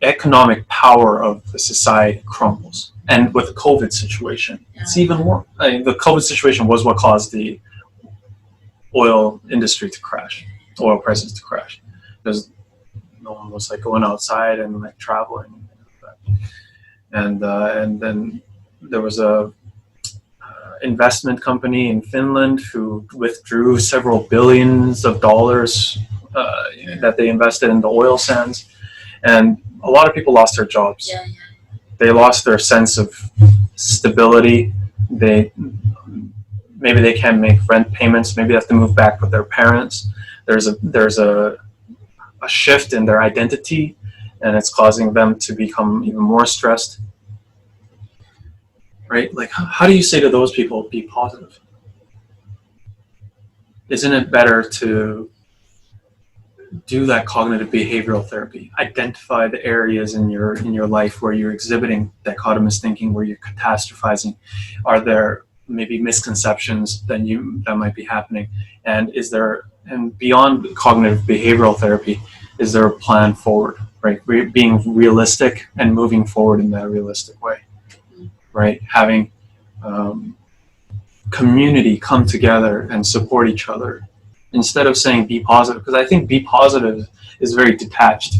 economic power of the society crumbles. And with the COVID situation, it's even more. The COVID situation was what caused the oil industry to crash, oil prices to crash. Because no one was like going outside and like traveling. And then there was a investment company in Finland who withdrew several billions of dollars that they invested in the oil sands, and a lot of people lost their jobs. They lost their sense of stability. maybe they can't make rent payments. Maybe they have to move back with their parents. There's a shift in their identity, and it's causing them to become even more stressed. Right? Like, how do you say to those people, be positive? Isn't it better to do that cognitive behavioral therapy? Identify the areas in your life where you're exhibiting dichotomous thinking, where you're catastrophizing. Are there maybe misconceptions that might be happening? And beyond cognitive behavioral therapy, is there a plan forward? Right? Being realistic and moving forward in that realistic way. Right? Having community come together and support each other instead of saying be positive, because I think be positive is very detached.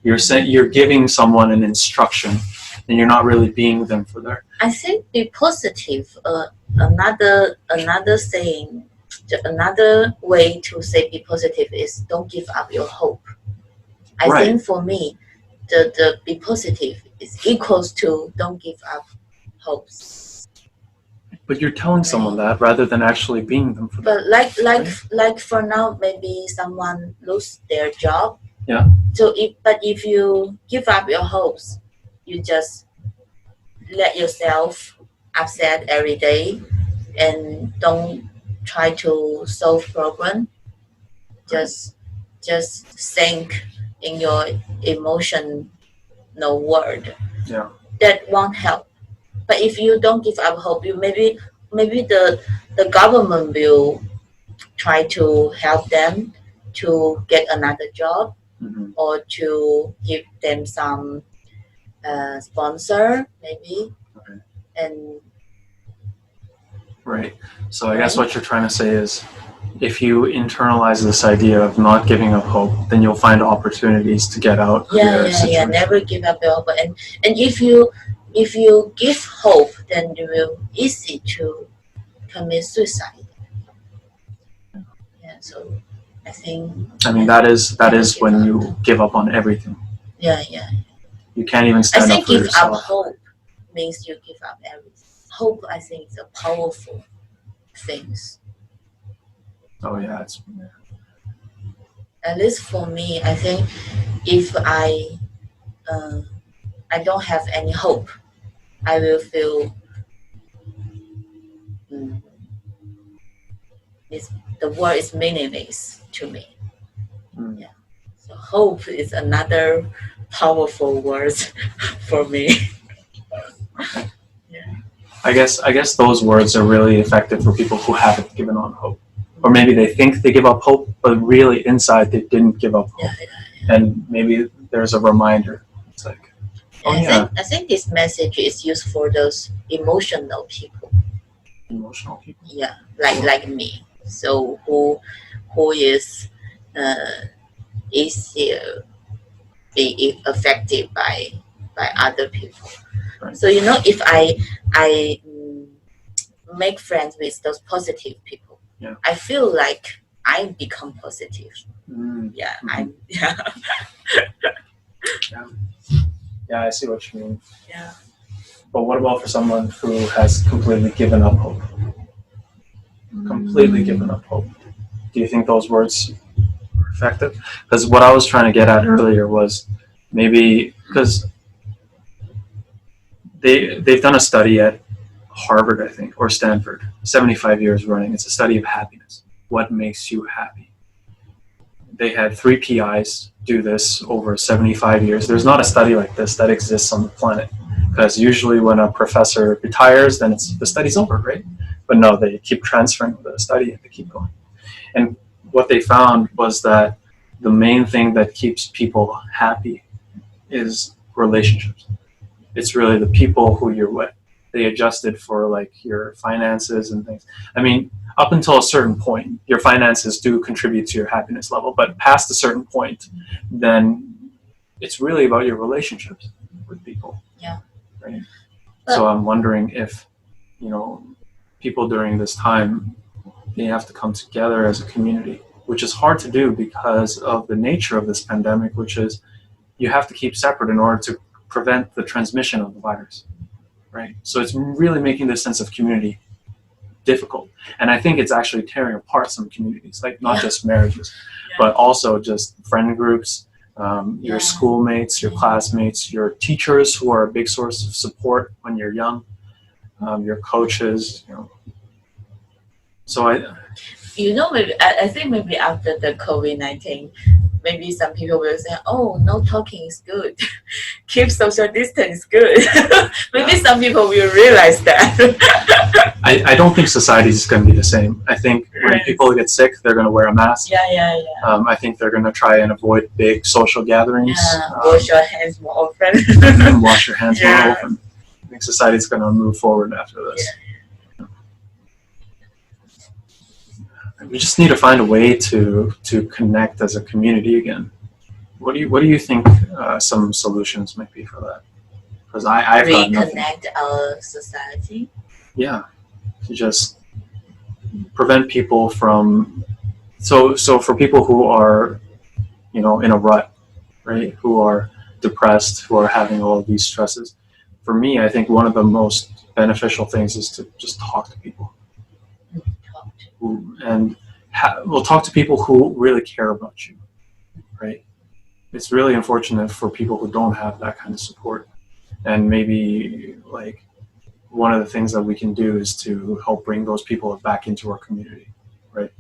You're giving someone an instruction and you're not really being them for their. I think be positive. Another saying, another way to say be positive is don't give up your hope. I Right. think for me, the be positive is equals to don't give up hopes. But you're telling someone that rather than actually being them for them. But like for now, maybe someone lose their job. Yeah. So if you give up your hopes, you just let yourself upset every day, and don't try to solve problem. Just think in your emotional world. Yeah. That won't help. But if you don't give up hope, maybe the government will try to help them to get another job, Mm-hmm. or to give them some sponsor maybe. Okay. And Right. So I guess what you're trying to say is, if you internalize this idea of not giving up hope, then you'll find opportunities to get out of your situation. never give up your hope. And if you give hope, then it will easy to commit suicide. Yeah. So I think. I mean, that is when you give up on everything. Yeah. You can't even I stand up think for give yourself. up hope means you give up everything. Hope, I think, is a powerful thing. Oh yeah, At least for me, I think if I don't have any hope, I will feel the world is meaningless to me. Mm. Yeah. So hope is another powerful word for me. Okay. Yeah. I guess those words are really effective for people who haven't given up hope, or maybe they think they give up hope, but really inside they didn't give up hope. Yeah. And maybe there's a reminder. It's like, I think this message is used for those emotional people. Emotional people. Yeah, like me. So who is easier be affected by other people. Right. So if I make friends with those positive people, yeah. I feel like I become positive. Yeah, Mm-hmm. Yeah, I see what you mean. Yeah. But what about for someone who has completely given up hope? Completely given up hope. Do you think those words are effective? Because what I was trying to get at earlier was maybe because they've done a study at Harvard, I think, or Stanford, 75 years running. It's a study of happiness. What makes you happy? They had 3 PIs do this over 75 years. There's not a study like this that exists on the planet, because usually when a professor retires, then the study's over, right? But no, they keep transferring the study and they keep going. And what they found was that the main thing that keeps people happy is relationships. It's really the people who you're with. They adjusted for like your finances and things. I mean, up until a certain point, your finances do contribute to your happiness level, but past a certain point, then it's really about your relationships with people. Yeah. Right. So I'm wondering if, people during this time, they have to come together as a community, which is hard to do because of the nature of this pandemic, which is you have to keep separate in order to prevent the transmission of the virus. Right. So it's really making this sense of community difficult. And I think it's actually tearing apart some communities, like not Yeah. just marriages, Yeah. but also just friend groups, your Yeah. schoolmates, your classmates, your teachers who are a big source of support when you're young, your coaches, you know. So Maybe I think maybe after the COVID-19, maybe some people will say, "Oh, no talking is good. Keep social distance good." Maybe some people will realize that. I don't think society is going to be the same. I think when Right. people get sick, they're going to wear a mask. Yeah. I think they're going to try and avoid big social gatherings. Wash your hands more often. And wash your hands more Yeah. often. I think society's going to move forward after this. We just need to find a way to connect as a community again. What do you think some solutions might be for that? Because I've got nothing. Reconnect our society. Yeah, to just prevent people from so for people who are, you know, in a rut, right, who are depressed, who are having all of these stresses. For me, I think one of the most beneficial things is to just talk to people. And we'll talk to people who really care about you, right? It's really unfortunate for people who don't have that kind of support. And maybe like one of the things that we can do is to help bring those people back into our community, right?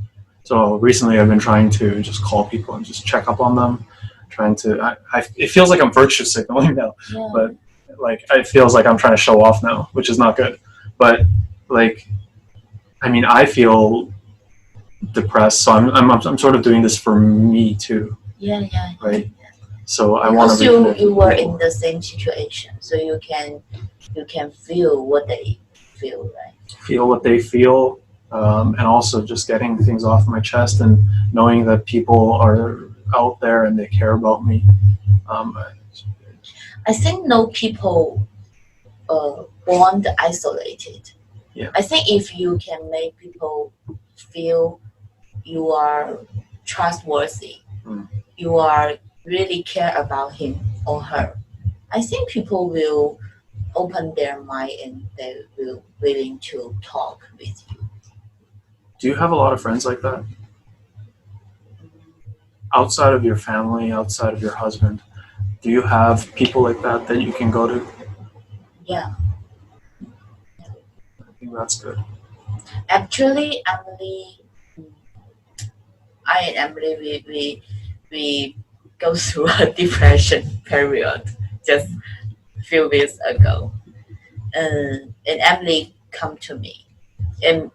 So recently I've been trying to just call people and just check up on them, it feels like I'm virtue signaling now, Yeah. but like it feels like I'm trying to show off now, which is not good. But like, I mean, I feel depressed, so I'm sort of doing this for me too, Yeah. right? So I want Because to you were in the same situation, so you can feel what they feel, right? feel what they feel, and also just getting things off my chest and knowing that people are out there and they care about me. I think no people born isolated. Yeah. I think if you can make people feel you are trustworthy, you are really care about him or her, I think people will open their mind and they will willing to talk with you. Do you have a lot of friends like that? Outside of your family, outside of your husband, do you have people like that that you can go to? Yeah. I think that's good. Actually, Emily, I and Emily, we go through a depression period just a few weeks ago. And Emily come to me. And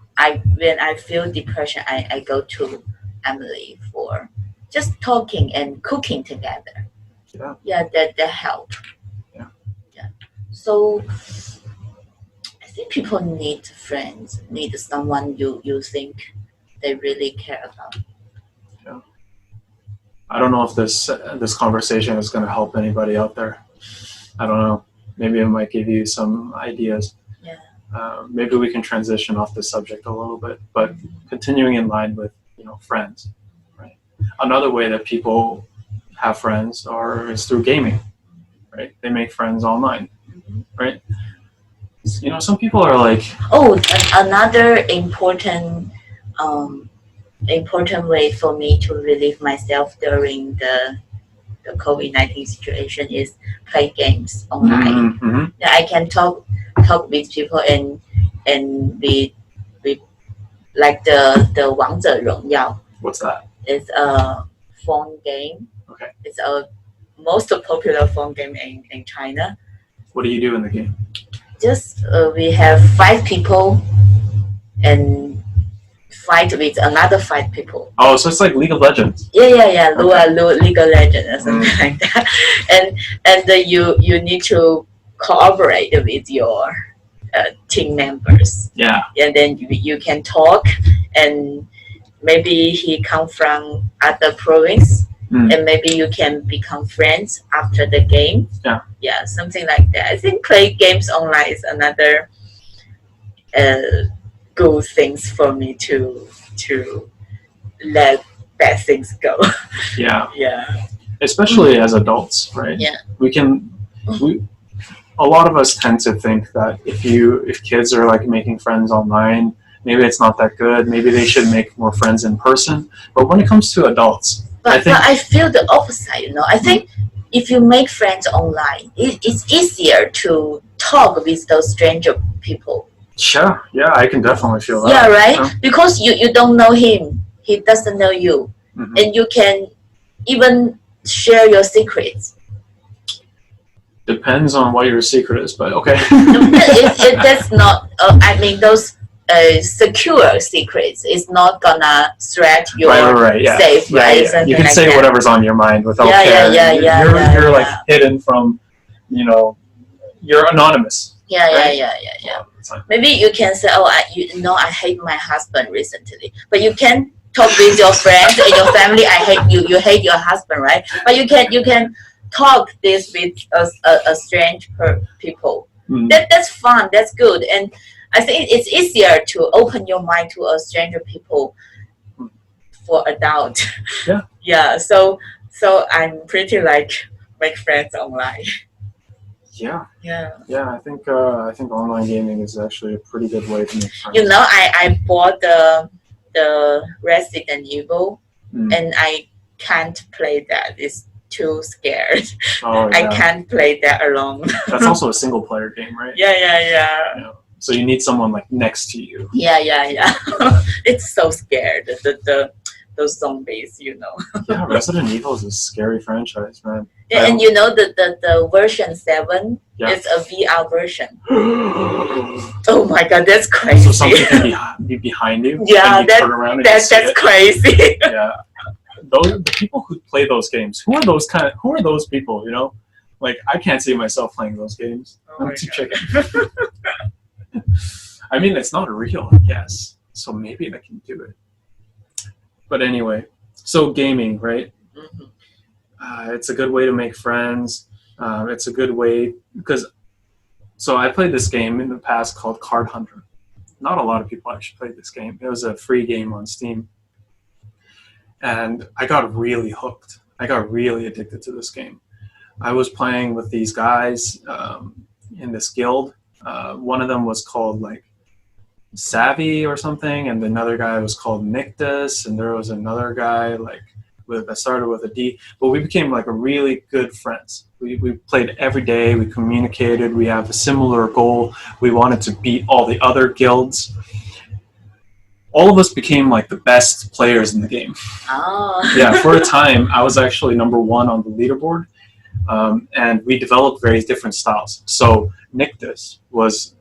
when I feel depression, I go to Emily for just talking and cooking together. Yeah. That help. Yeah. So I think people need friends, need someone you think they really care about. I don't know if this conversation is going to help anybody out there. I don't know. Maybe it might give you some ideas. Yeah. Maybe we can transition off the subject a little bit, but continuing in line with, you know, friends. Right. Another way that people have friends is through gaming. Right. They make friends online. Right. You know, some people are like. Oh, another important way for me to relieve myself during the COVID-19 situation is play games online. Mm-hmm. Yeah, I can talk with people and we like the 王者荣耀. What's that? It's a phone game. Okay. It's a most popular phone game in China. What do you do in the game? Just we have 5 people and fight with another 5 people. Oh, so it's like League of Legends. Yeah. Okay. League of Legends or something like that. And you need to cooperate with your team members. Yeah. And then you can talk, and maybe he come from other province, and maybe you can become friends after the game. Yeah, something like that. I think play games online is another good things for me to let bad things go. Yeah. Especially as adults, right? Yeah. A lot of us tend to think that if kids are like making friends online, maybe it's not that good. Maybe they should make more friends in person. But when it comes to adults, but I feel the opposite. You know, I think if you make friends online, it's easier to talk with those stranger people. sure, yeah, I can definitely feel that. Yeah, right. Because you don't know him, he doesn't know you, and you can even share your secrets. Depends on what your secret is, but okay. That's not. I mean, those secure secrets is not gonna threat your right, yeah. safe, Yeah, right? yeah. You can like say that. whatever's on your mind without Yeah, caring. You're like yeah. hidden from, you're anonymous. Yeah, right? yeah. Maybe you can say, "Oh, I hate my husband recently," but you can talk with your friends and your family. I hate you. You hate your husband, right? But you can talk this with a strange people. That's fun. That's good, and I think it's easier to open your mind to a stranger people for adult. Yeah. Yeah. So I'm pretty like make friends online. Yeah. Yeah. Yeah, I think online gaming is actually a pretty good way to make friends. You know, I bought the Resident Evil, and I can't play that. It's too scared. Oh, yeah. I can't play that alone. That's also a single player game, right? Yeah. So you need someone like next to you. Yeah. It's so scared. Those zombies, you know. Yeah, Resident Evil is a scary franchise, man. Yeah, and you know the version 7 is a VR version. Oh my god, that's crazy. So something can be behind you. Yeah, and you turn around and that's crazy. Yeah. The people who play those games, who are those people, you know? Like, I can't see myself playing those games. I'm too chicken. I mean, it's not real, I guess. So maybe I can do it. But anyway, so gaming, right? It's a good way to make friends. It's a good way so I played this game in the past called Card Hunter. Not a lot of people actually played this game. It was a free game on Steam. And I got really hooked. I got really addicted to this game. I was playing with these guys in this guild. One of them was called like Savvy or something, and another guy was called Nictus, and there was another guy like that started with a D. But we became like a really good friends. We played every day. We communicated. We have a similar goal. We wanted to beat all the other guilds. All of us became like the best players in the game. Oh. Yeah, for a time, I was actually number 1 on the leaderboard, and we developed very different styles. So Nictus was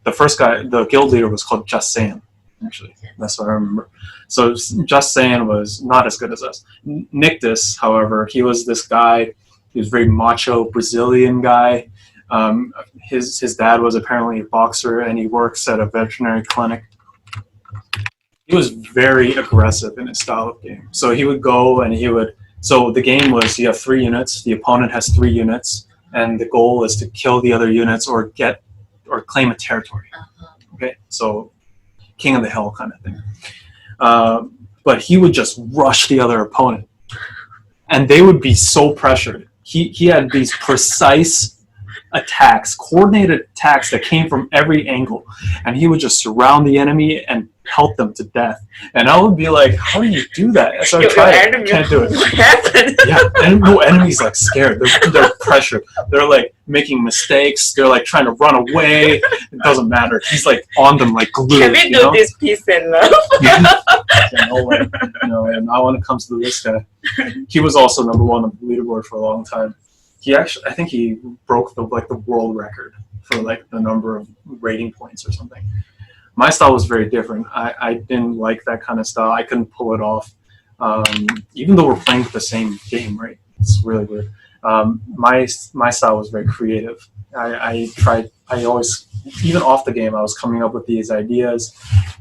the first guy, the guild leader was called Just Saying, actually. That's what I remember. So Just Saying was not as good as us. Nictus, however, he was this guy. He was a very macho Brazilian guy. His dad was apparently a boxer, and he works at a veterinary clinic. He was very aggressive in his style of game. So he would go and so the game was you have 3 units, the opponent has 3 units, and the goal is to kill the other units or claim a territory. Okay, so king of the hill kind of thing. But he would just rush the other opponent, and they would be so pressured. He had these precise attacks, coordinated attacks that came from every angle, and he would just surround the enemy and pelt them to death. And I would be like, how do you do that? So I tried it. Can't do it. What happened? Yeah, and no enemy's like scared. They're pressured. They're like making mistakes. They're like trying to run away. It doesn't matter. He's like on them like glue. Can we do this peace and love? Yeah, no way. And not when it comes to this guy. He was also number 1 on the leaderboard for a long time. I think he broke the world record for like the number of rating points or something. My style was very different. I didn't like that kind of style. I couldn't pull it off. Even though we're playing the same game, right? It's really weird. My style was very creative. I always, even off the game, I was coming up with these ideas,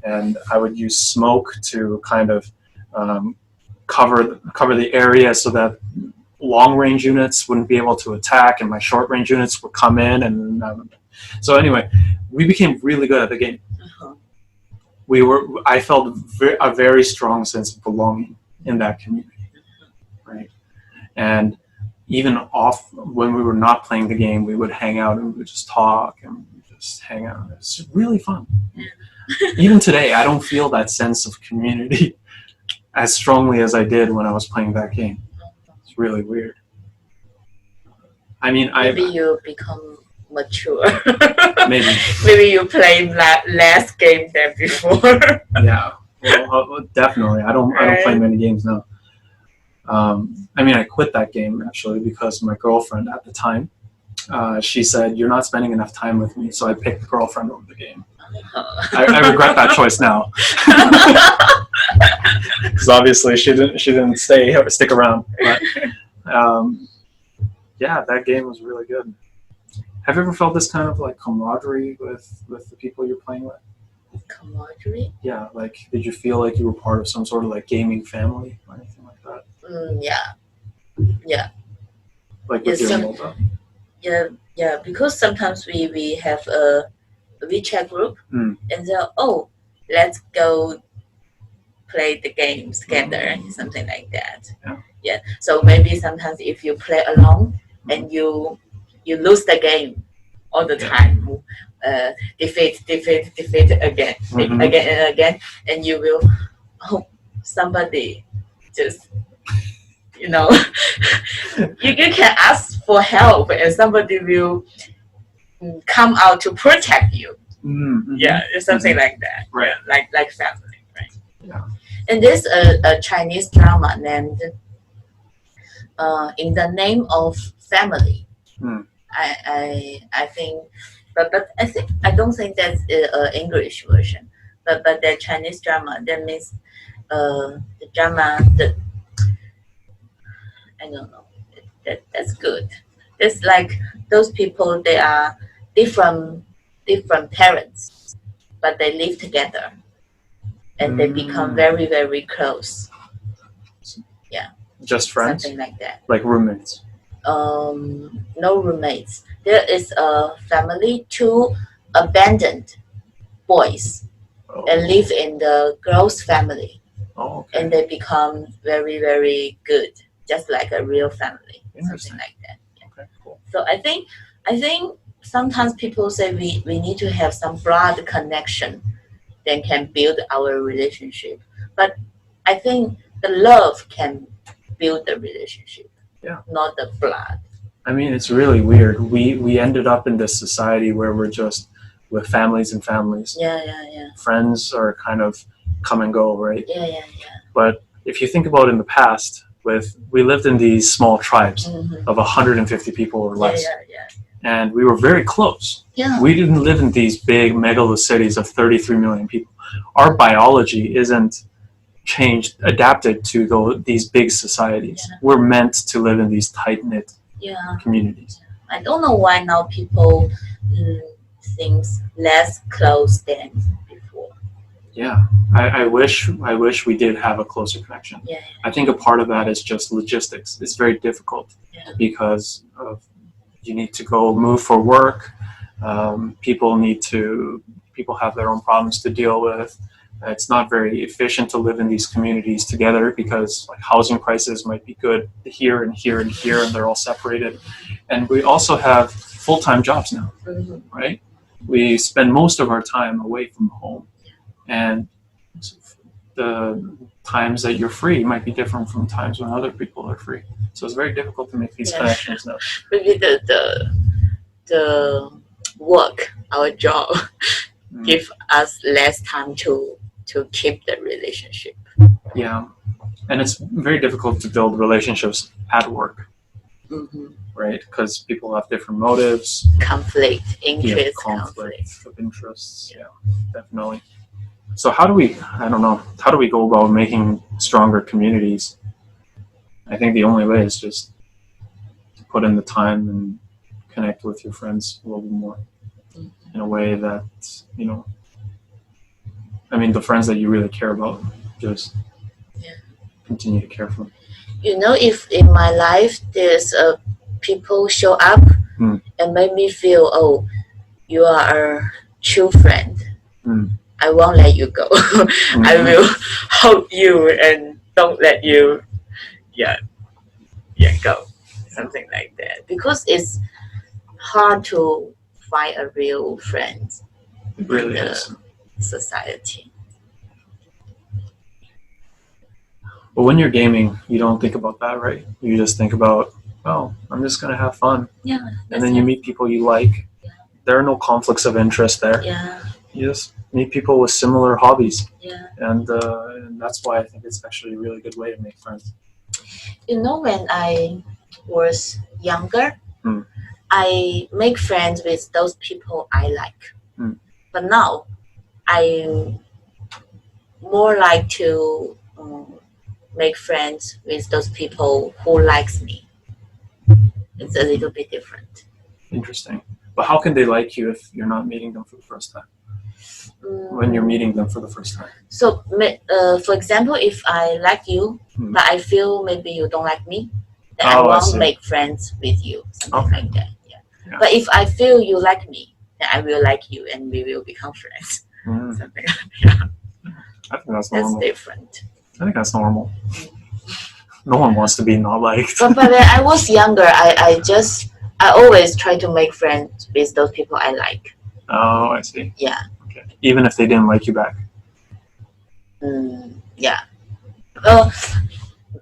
and I would use smoke to kind of cover the area so that long-range units wouldn't be able to attack, and my short-range units would come in. And so anyway, we became really good at the game. I felt a very strong sense of belonging in that community, right? And even when we were not playing the game, we would hang out and we would just talk and just hang out. It's really fun. Even today, I don't feel that sense of community as strongly as I did when I was playing that game. It's really weird. I mean, Maybe you become mature. Maybe. Maybe you play less games than before. Yeah. Well, definitely. I don't play many games now. I mean, I quit that game actually because my girlfriend at the time, she said, "You're not spending enough time with me," so I picked the girlfriend over the game. I regret that choice now, because obviously she didn't stick around. But yeah, that game was really good. Have you ever felt this kind of like camaraderie with the people you're playing with? Camaraderie? Yeah, like did you feel like you were part of some sort of like gaming family or anything like that? Yeah. Like with your mobile? Yeah. Because sometimes we have a WeChat group and say, let's go play the games together, something like that. Yeah. So maybe sometimes if you play alone and you lose the game all the time, defeat again, again and again, and you will hope somebody just you can ask for help and somebody will come out to protect you. Yeah, something like that. Right. Yeah, like family, right? Yeah. And there's a Chinese drama named In the Name of Family. I think, but I don't think that's an English version. But the Chinese drama, that means the drama that I don't know. That's good. It's like those people, they are different parents, but they live together and they become very, very close. Yeah. Just friends? Something like that. Like roommates? No roommates. There is a family, 2 abandoned boys that live in the girl's family. Oh, okay. And they become very, very good, just like a real family, something like that. Yeah. Okay, cool. So I think sometimes people say we need to have some blood connection that can build our relationship. But I think the love can build the relationship, not the blood. I mean, it's really weird. We ended up in this society where we're just with families and families. Yeah. Friends are kind of come and go, right? Yeah. But if you think about in the past, we lived in these small tribes of 150 people or less. Yeah. And we were very close. Yeah. We didn't live in these big megalo cities of 33 million people. Our biology isn't adapted to these big societies. Yeah. We're meant to live in these tight-knit communities. I don't know why now people seems less close than before. Yeah, I wish we did have a closer connection. Yeah. I think a part of that is just logistics. It's very difficult because you need to go move for work. People have their own problems to deal with. It's not very efficient to live in these communities together because like housing prices might be good here and here and here, and they're all separated. And we also have full-time jobs now, right? We spend most of our time away from home, and the times that you're free might be different from times when other people are free. So it's very difficult to make these connections now. Maybe the work, our job, give us less time to keep the relationship. Yeah, and it's very difficult to build relationships at work, right? Because people have different motives. Conflict of interests. Yeah, definitely. So how do we go about making stronger communities? I think the only way is just to put in the time and connect with your friends a little bit more in a way that, the friends that you really care about, just continue to care for them. If in my life there's people show up and make me feel, you are a true friend, I won't let you go. I will hold you and don't let you go, something like that, because it's hard to find a real friend It really in the is. society. But when you're gaming, you don't think about that, right? You just think about, oh, I'm just gonna have fun, Yeah. and then you meet people you like. Yeah. There are no conflicts of interest there. Yeah. You just meet people with similar hobbies, Yeah. and that's why I think it's actually a really good way to make friends. You know, when I was younger, Mm. I make friends with those people I like. Mm. But now, I more like to make friends with those people who likes me. It's a little bit different. Interesting. But how can they like you if you're not meeting them for the first time? When you're meeting them for the first time. So, for example, if I like you, Mm. but I feel maybe you don't like me, then Oh, I I won't see. make friends with you, something Okay. like that. Yeah. Yeah. But if I feel you like me, then I will like you, and we will become friends. Mm. Something like that. I think that's That's normal. different. I think that's normal. No one wants to be not liked. But when I was younger, I always try to make friends with those people I like. Oh, I see. Yeah. Okay. Even if they didn't like you back. Yeah.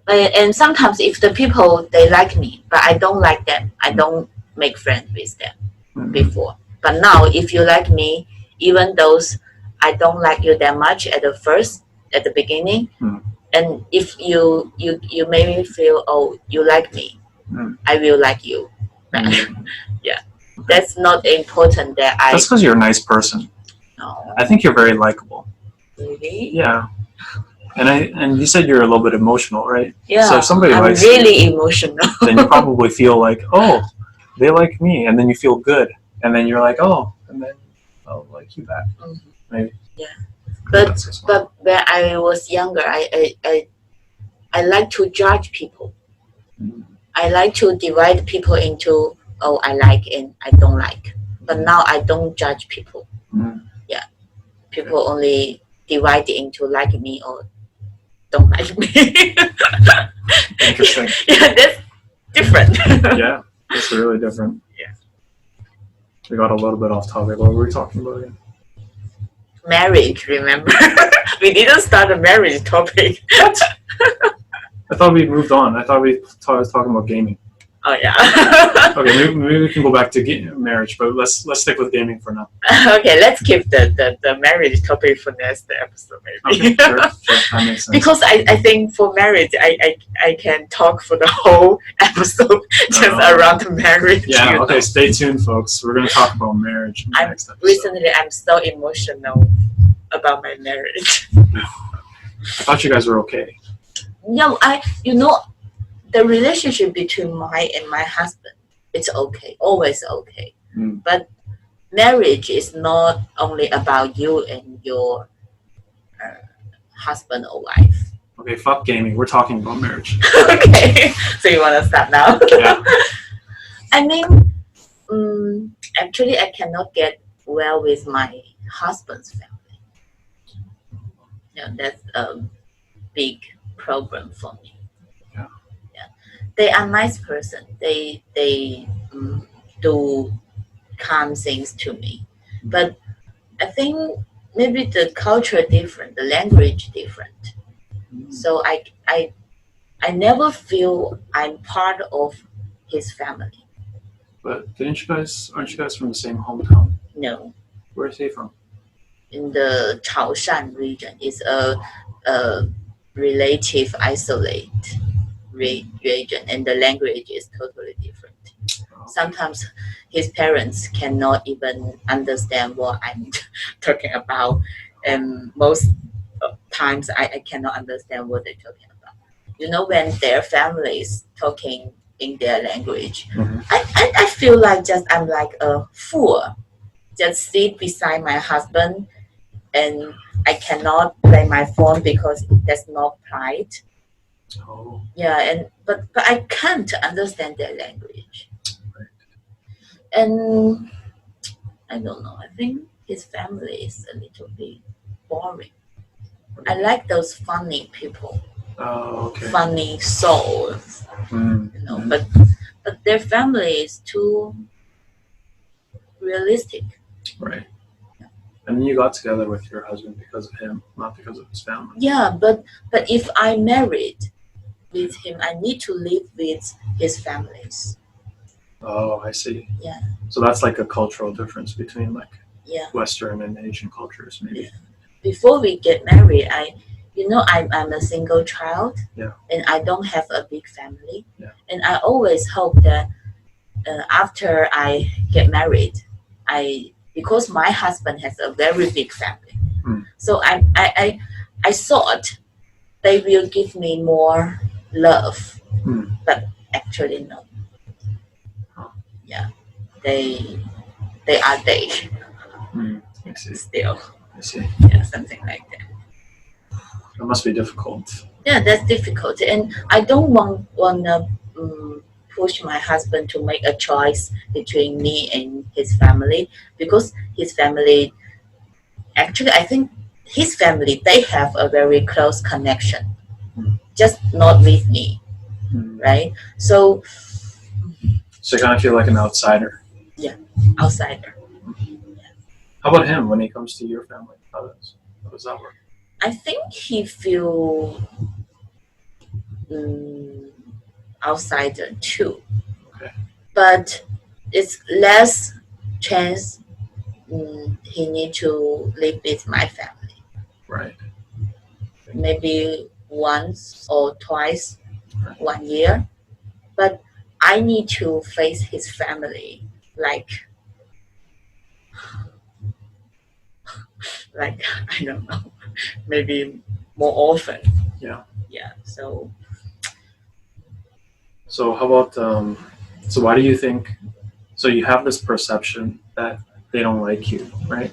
And sometimes if the people they like me, but I don't like them, I don't make friends with them before. But now, if you like me, even those I don't like you that much at the beginning, and if you make me feel, oh, you like me, I will like you. Yeah. That's not important that I. That's because you're a nice person. No. I think you're very likable. Really? Yeah. And you said you're a little bit emotional, right? Yeah. So if somebody I'm likes really you, emotional. then you probably feel like, oh, they like me, and then you feel good, and then you're like, oh, and then I'll like you back. Maybe. Yeah. But when I was younger, I like to judge people. I like to divide people into, oh, I like and I don't like. But now I don't judge people. Yeah. People only divide into like me or don't like me. Interesting. Yeah, that's different. Yeah, that's really different. Yeah. We got a little bit off topic. What were we talking about again? Marriage, remember? We didn't start a marriage topic. What? I thought we moved on. I thought we was talking about gaming. Oh yeah. Okay, maybe we can go back to marriage, but let's stick with gaming for now. Okay, let's keep the marriage topic for next episode, maybe. Okay, sure, that makes sense. Because I think for marriage, I can talk for the whole episode just around the marriage. Yeah. Okay. Stay tuned, folks. We're going to talk about marriage in the next episode. Recently, I'm so emotional about my marriage. I thought you guys were okay. No, the relationship between my husband, it's okay, always okay. But marriage is not only about you and your husband or wife. Okay, fuck gaming. We're talking about marriage. Okay, so you want to start now? Yeah. I mean, actually, I cannot get well with my husband's family. Yeah, that's a big problem for me. They are nice person. They do calm things to me, but I think maybe the culture different, the language different. So I never feel I'm part of his family. But aren't you guys from the same hometown? No. Where is he from? In the Chaoshan region, it's a relative isolate region, and the language is totally different. Sometimes his parents cannot even understand what I'm talking about, and most times I cannot understand what they're talking about. When their families talking in their language, I feel like I'm like a fool. Just sit beside my husband, and I cannot play my phone because that's not polite. Oh. Yeah, but I can't understand their language. And I don't know. I think his family is a little bit boring. I like those funny people. Oh, okay. Funny souls. But their family is too realistic. Right. And you got together with your husband because of him, not because of his family. Yeah, but if I married with him, I need to live with his families. Oh, I see. Yeah. So that's like a cultural difference between like Yeah. Western and Asian cultures, maybe. Yeah. Before we get married, I'm a single child. Yeah. And I don't have a big family. Yeah. And I always hope that after I get married, because my husband has a very big family, so I thought they will give me more love, but actually no. Yeah, they are they I see. still. I see. Yeah, something like that. That must be difficult. Yeah, that's difficult, and I don't wanna push my husband to make a choice between me and his family, because his family, actually, I think his family, they have a very close connection, just not with me, right? So you kind of feel like an outsider. Outsider. How about him when he comes to your family? How does that work? I think he feel outsider too. Okay. But it's less chance he need to live with my family. Right. Maybe once or twice, 1 year. But I need to face his family like I don't know, maybe more often. Yeah. Yeah. So how about so why do you think, so you have this perception that they don't like you, right?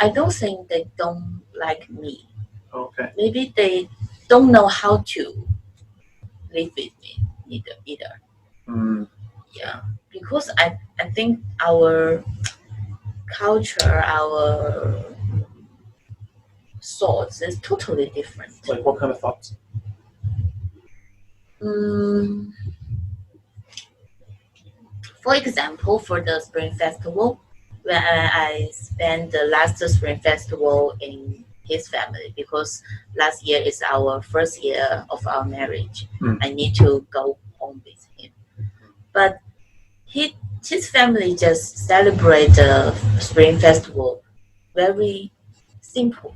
I don't think they don't like me. Okay. Maybe they don't know how to live with me either. Yeah, because I think our culture, our thoughts is totally different. Like what kind of thoughts? For example, for the Spring Festival, when I spent the last Spring Festival in his family, because last year is our first year of our marriage. I need to go home with him. But his family just celebrate the Spring Festival very simple.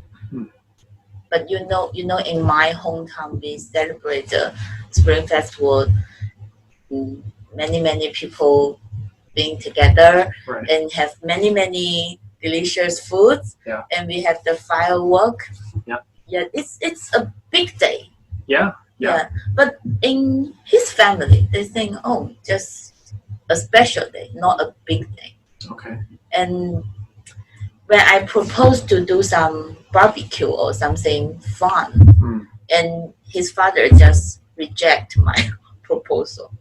But you know, in my hometown, we celebrate the Spring Festival. Many people being together, right, and have many delicious foods. Yeah. And we have the firework. Yeah. Yeah, it's a big day. Yeah. But in his family, they think, oh, just a special day, not a big day. Okay. And when I proposed to do some barbecue or something fun, and his father just reject my proposal.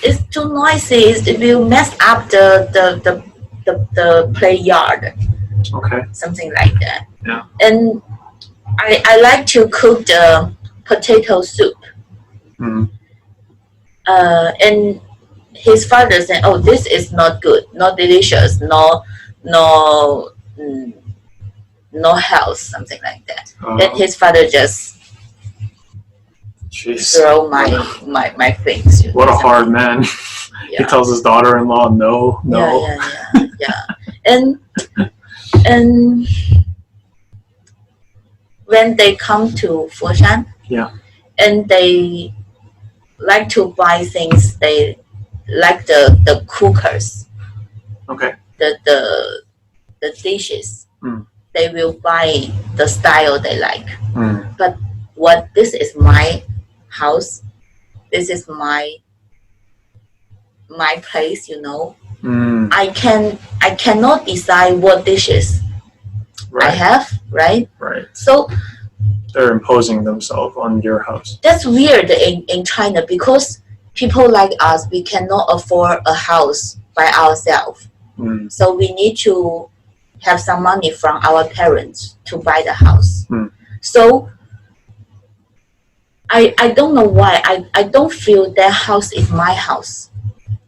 It's too noisy. It will mess up the play yard. Okay. Something like that. Yeah. And I like to cook the potato soup. And his father said, "Oh, this is not good, not delicious, no health, something like that." And his father just throw my things. What a hard man. Yeah. He tells his daughter-in-law no. Yeah. And when they come to Foshan, and they like to buy things, they like the cookers. Okay. The dishes. They will buy the style they like. But this is my house. This is my place, I cannot decide what dishes I have, right? Right. So they're imposing themselves on your house. That's weird in China, because people like us, we cannot afford a house by ourselves. So we need to have some money from our parents to buy the house. So I don't know why. I don't feel that house is my house.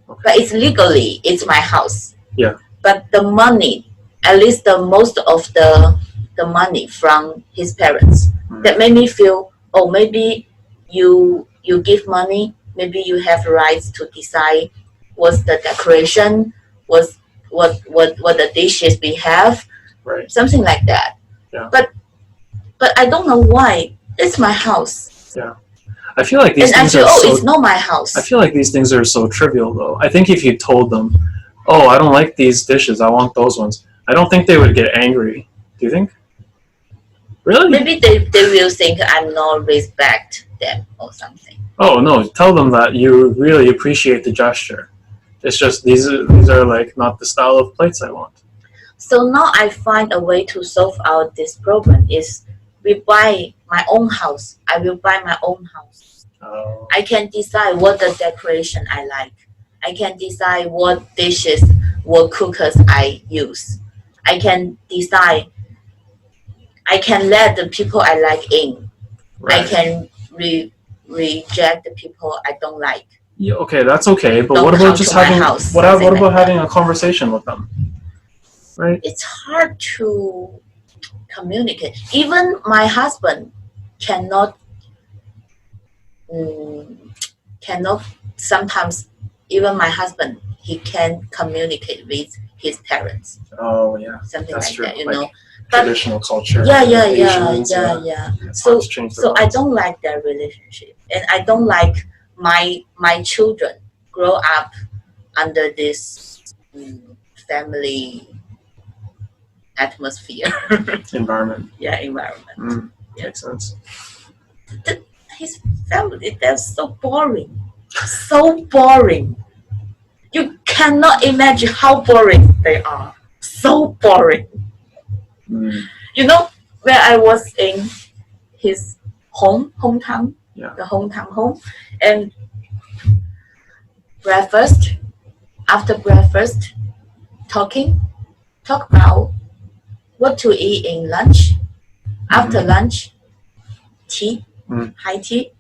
Okay. But it's legally, it's my house. Yeah. but the money, at least the most of the money from his parents, that made me feel, oh, maybe you give money, maybe you have rights to decide what's the decoration, what's what the dishes we have, Right. something like that. Yeah. But I don't know why. It's my house. Yeah. I feel like these And I things feel, are oh, so. it's not my house. I feel like these things are so trivial, though. I think if you told them, "Oh, I don't like these dishes. I want those ones," I don't think they would get angry. Do you think? Really? Maybe they will think I'm not respect them or something. Oh no! Tell them that you really appreciate the gesture. It's just these are like not the style of plates I want. So now I find a way to solve out this problem is we buy my own house. I will buy my own house. Oh. I can decide what the decoration I like. I can decide what dishes, what cookers I use. I can decide. I can let the people I like in. Right. I can reject the people I don't like. Yeah, okay, that's okay. But Don't what about come just to my having house, what something about like that. having a conversation with them? Right? It's hard to communicate. Even my husband cannot cannot sometimes. Even my husband, he can communicate with his parents, Oh yeah, something that's like true. that, you Like know. But traditional culture. yeah. Asians, it's hard So to change the so I laws. don't like that relationship, and I don't like my children grow up under this family atmosphere. Environment. Yeah, environment. Yeah. Makes sense. His family, they're so boring. So boring. You cannot imagine how boring they are. So boring. You know, where I was in his hometown, the hometown home, and breakfast, after breakfast, talk about what to eat in lunch. After lunch, tea, high tea,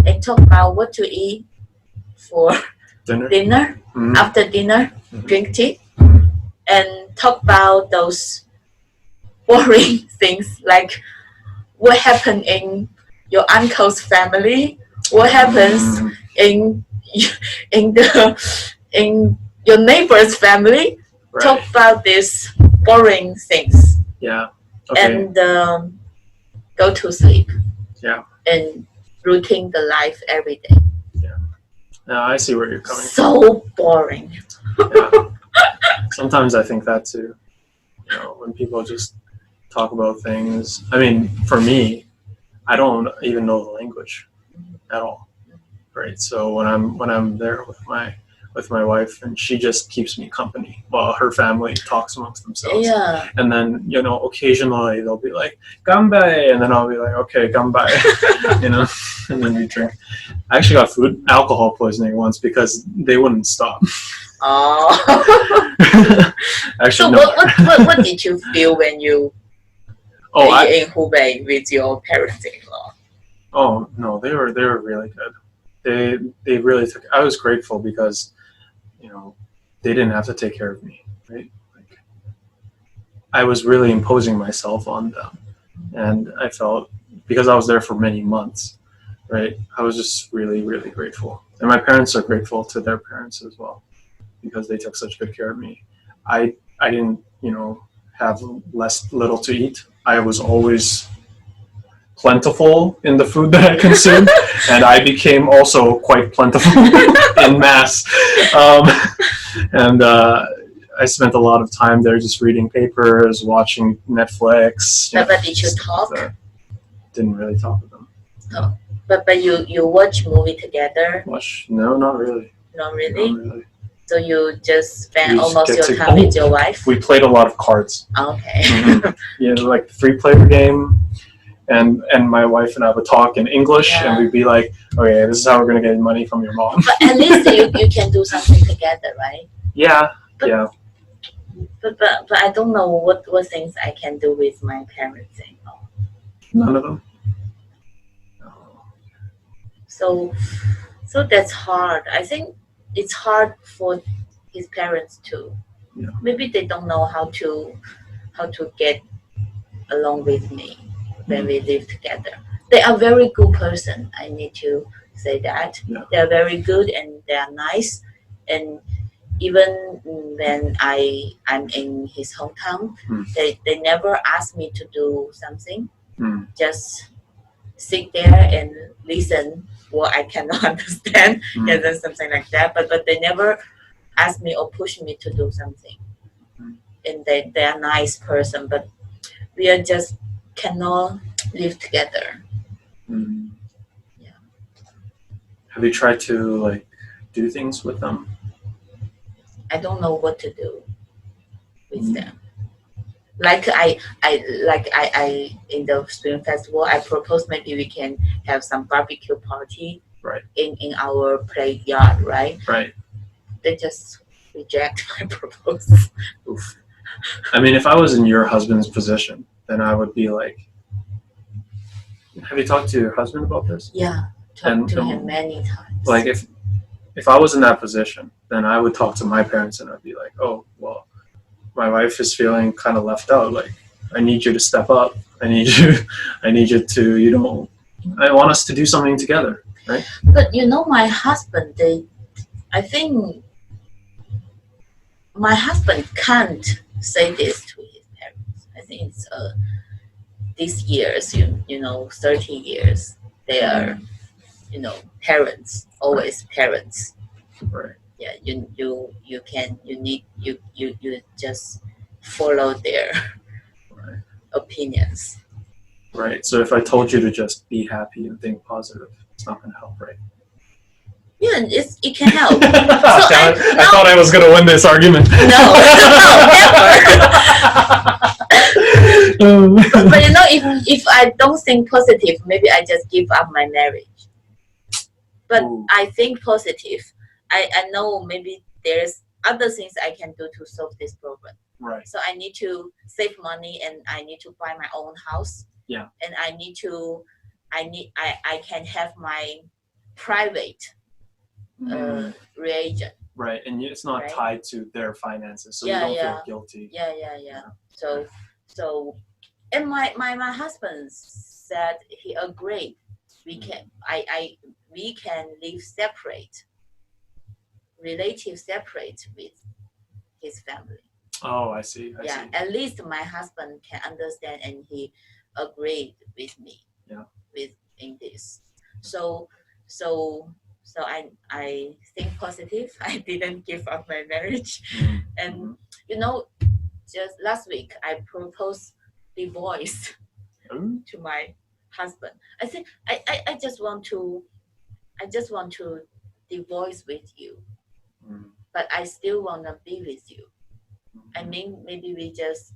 and talk about what to eat for dinner. After dinner, drink tea, and talk about those boring things like what happened in your uncle's family, what happens in in your neighbor's family. Right. Talk about these boring things. Yeah. Okay. And go to sleep. Yeah. And routine the life every day. Yeah. Now I see where you're coming from. So boring. Yeah. Sometimes I think that too. You know, when people just talk about things. I mean, for me, I don't even know the language at all. Right. So when I'm there with my wife, and she just keeps me company while her family talks amongst themselves. Yeah. And then, you know, occasionally they'll be like, "Ganbai," and then I'll be like, "Okay, ganbai," you know, and then we drink. I actually got alcohol poisoning once because they wouldn't stop. Oh. Actually, so no. what did you feel when you in Hubei with your parents-in-law? Oh no, they were really good. They really took. I was grateful because, you know, they didn't have to take care of me, right? Like, I was really imposing myself on them, and I felt, because I was there for many months, right? I was just really, really grateful, and my parents are grateful to their parents as well, because they took such good care of me. I didn't, you know, have little to eat. I was always plentiful in the food that I consumed, and I became also quite plentiful in mass. And I spent a lot of time there just reading papers, watching Netflix. But did you talk? Didn't really talk with them. No. But you watch movie together? No, not really. Not really? Not really. So you just spend almost your time with your wife? We played a lot of cards. Okay. Yeah, like the 3-player game. And my wife and I would talk in English, and we'd be like, "Okay, this is how we're gonna get money from your mom." But at least you can do something together, right? Yeah, But I don't know what things I can do with my parents-in-law. None of them. No. So that's hard. I think it's hard for his parents too. Yeah. Maybe they don't know how to get along with me when we live together. They are very good person. I need to say that. Yeah. They are very good and they are nice. And even when I'm in his hometown, they never ask me to do something. Just sit there and listen what I cannot understand and then something like that. But they never ask me or push me to do something. And they are nice person, but we are just cannot live together. Yeah. Have you tried to like do things with them? I don't know what to do with them. Like I in the spring festival, I proposed maybe we can have some barbecue party Right. in our play yard, right? Right. They just reject my proposal. Oof. I mean, if I was in your husband's position, then I would be like, have you talked to your husband about this? Yeah, talked to him many times. Like if I was in that position, then I would talk to my parents and I'd be like, oh, well, my wife is feeling kind of left out. Like, I need you to step up. I need you to, I want us to do something together, right? But my husband, I think my husband can't say this to his parents. I think it's these years, 30 years, they are, parents, always parents. Right. Yeah, you just follow their opinions. Right. So if I told you to just be happy and think positive, it's not going to help, right? Yeah, it can help. I thought I was going to win this argument. No, never. But if I don't think positive, maybe I just give up my marriage. But I think positive. I know maybe there's other things I can do to solve this problem. Right. So I need to save money and I need to buy my own house. Yeah. And I can have my private reagent. Right, and it's not tied to their finances, so you don't feel guilty. Yeah. So, and my husband said he agreed. We can live separate, relative separate with his family. Oh, I see. I see. At least my husband can understand, and he agreed with me. Yeah. In this, so I think positive. I didn't give up my marriage, and just last week I proposed divorce to my husband. I think I just want to divorce with you, but I still want to be with you. I mean, maybe we just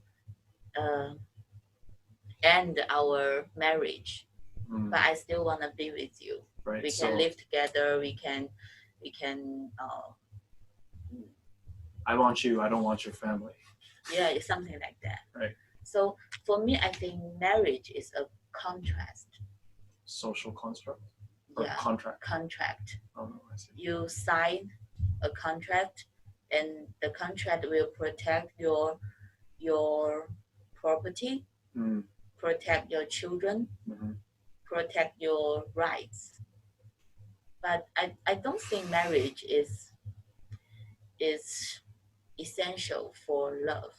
end our marriage, but I still want to be with you. Right. We can live together. We can. I want you. I don't want your family. Yeah, it's something like that. Right. So for me, I think marriage is a contrast. Social construct. Or Yeah. Contract. Oh, I see. You sign a contract, and the contract will protect your property, protect your children, protect your rights. But I don't think marriage is essential for love.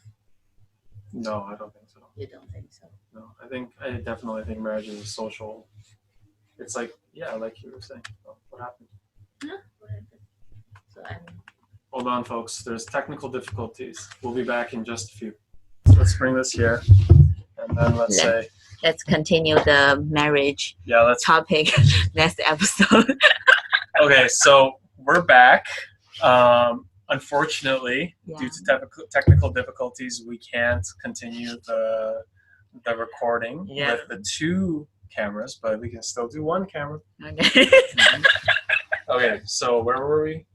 No, I don't think so. You don't think so? No, I definitely think marriage is a social. It's like, like you were saying. Oh, what happened? Huh? What happened? So Hold on, folks. There's technical difficulties. We'll be back in just a few. So let's bring this here, and then let's continue the marriage topic next episode. Okay, so we're back. Unfortunately, due to technical difficulties, we can't continue the recording with the two cameras, but we can still do one camera. Okay. Okay, so where were we?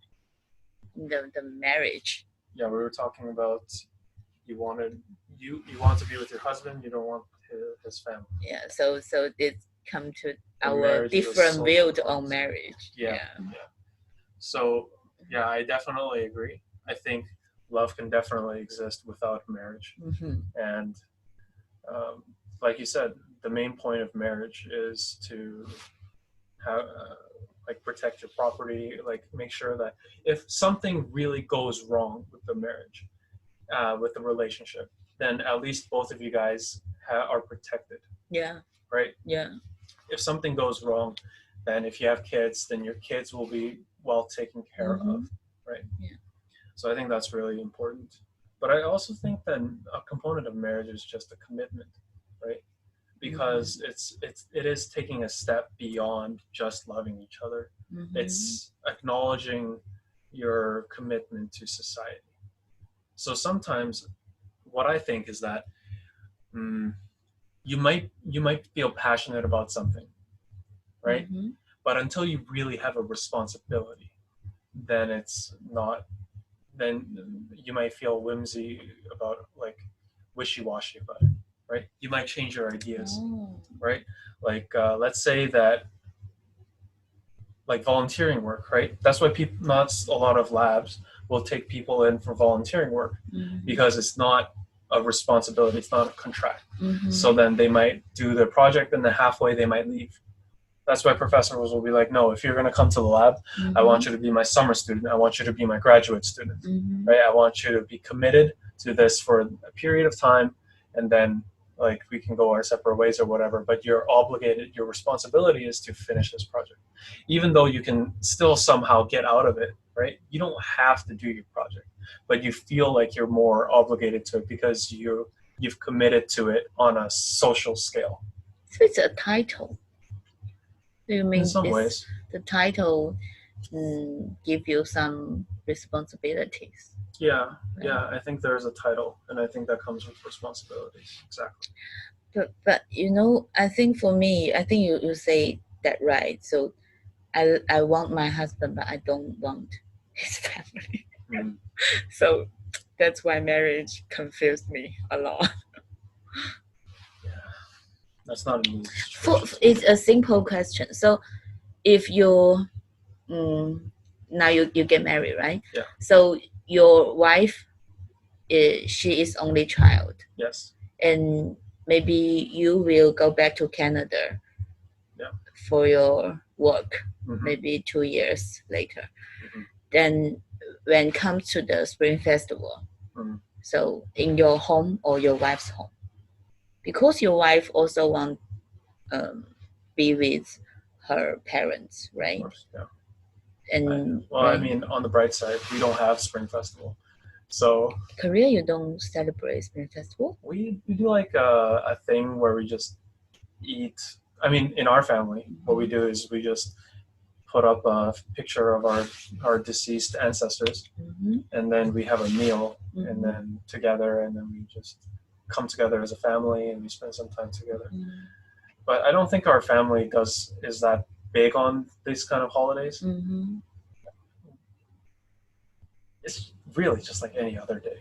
The marriage. Yeah, we were talking about you want to be with your husband. You don't want his family. Yeah. So it come to our different view on marriage. Yeah. So I definitely agree. I think love can definitely exist without marriage. And like you said, the main point of marriage is to have like protect your property, like make sure that if something really goes wrong with the marriage, with the relationship, then at least both of you guys are protected. Yeah. Right. Yeah. If something goes wrong, then if you have kids, then your kids will be well taken care of. Right. Yeah. So I think that's really important. But I also think that a component of marriage is just a commitment, right? Because it is taking a step beyond just loving each other. It's acknowledging your commitment to society. So sometimes what I think is that you might feel passionate about something, right? But until you really have a responsibility, then it's not, then you might feel whimsy about, like, wishy-washy about it, right? You might change your ideas, right? Like let's say that, like, volunteering work, right? That's why people, not a lot of labs will take people in for volunteering work, because it's not a responsibility, it's not a contract. So then they might do their project and then halfway they might leave. That's why professors will be like, no, if you're going to come to the lab, I want you to be my summer student. I want you to be my graduate student, right? I want you to be committed to this for a period of time, and then, like, we can go our separate ways or whatever, but you're obligated, your responsibility is to finish this project. Even though you can still somehow get out of it, right? You don't have to do your project, but you feel like you're more obligated to it because you've committed to it on a social scale. So it's a title. Do you mean in some ways the title give you some responsibilities? Yeah, I think there's a title, and I think that comes with responsibilities. Exactly. But I think for me, I think you say that right. So I want my husband, but I don't want his family. So that's why marriage confused me a lot. That's not an easy situation. It's a simple question. So if you now you get married, right? Yeah. So your wife, she is only child. Yes. And maybe you will go back to Canada for your work, maybe 2 years later. Then when it comes to the Spring Festival, so in your home or your wife's home, because your wife also want be with her parents, right? Of course, yeah. And I mean, on the bright side, we don't have Spring Festival. So Korea, you don't celebrate Spring Festival? We do like a thing where we just eat. I mean, in our family, what we do is we just put up a picture of our deceased ancestors, and then we have a meal, and then together, and then we just come together as a family, and we spend some time together. But I don't think our family is that big on these kind of holidays. It's really just like any other day.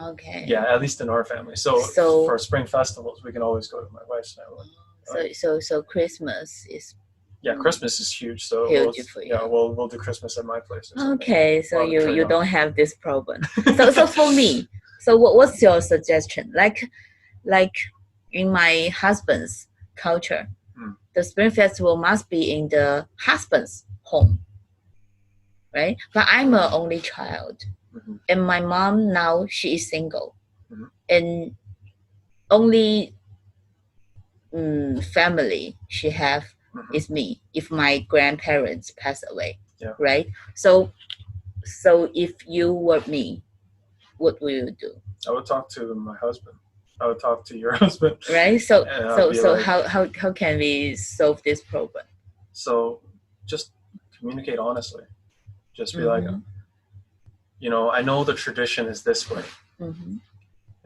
Okay. Yeah, at least in our family. So for spring festivals, we can always go to my wife's family. So Christmas is. Yeah, Christmas is huge. So we'll do Christmas at my place. Okay, so you don't have this problem. So for me, so what's your suggestion? Like in my husband's culture, the Spring Festival must be in the husband's home, right? But I'm an only child, and my mom now, she is single, and only family she have is me if my grandparents pass away, right? So if you were me, what will you do? I would talk to my husband. I would talk to your husband. Right. So how can we solve this problem? So just communicate honestly. Just be like, I know the tradition is this way.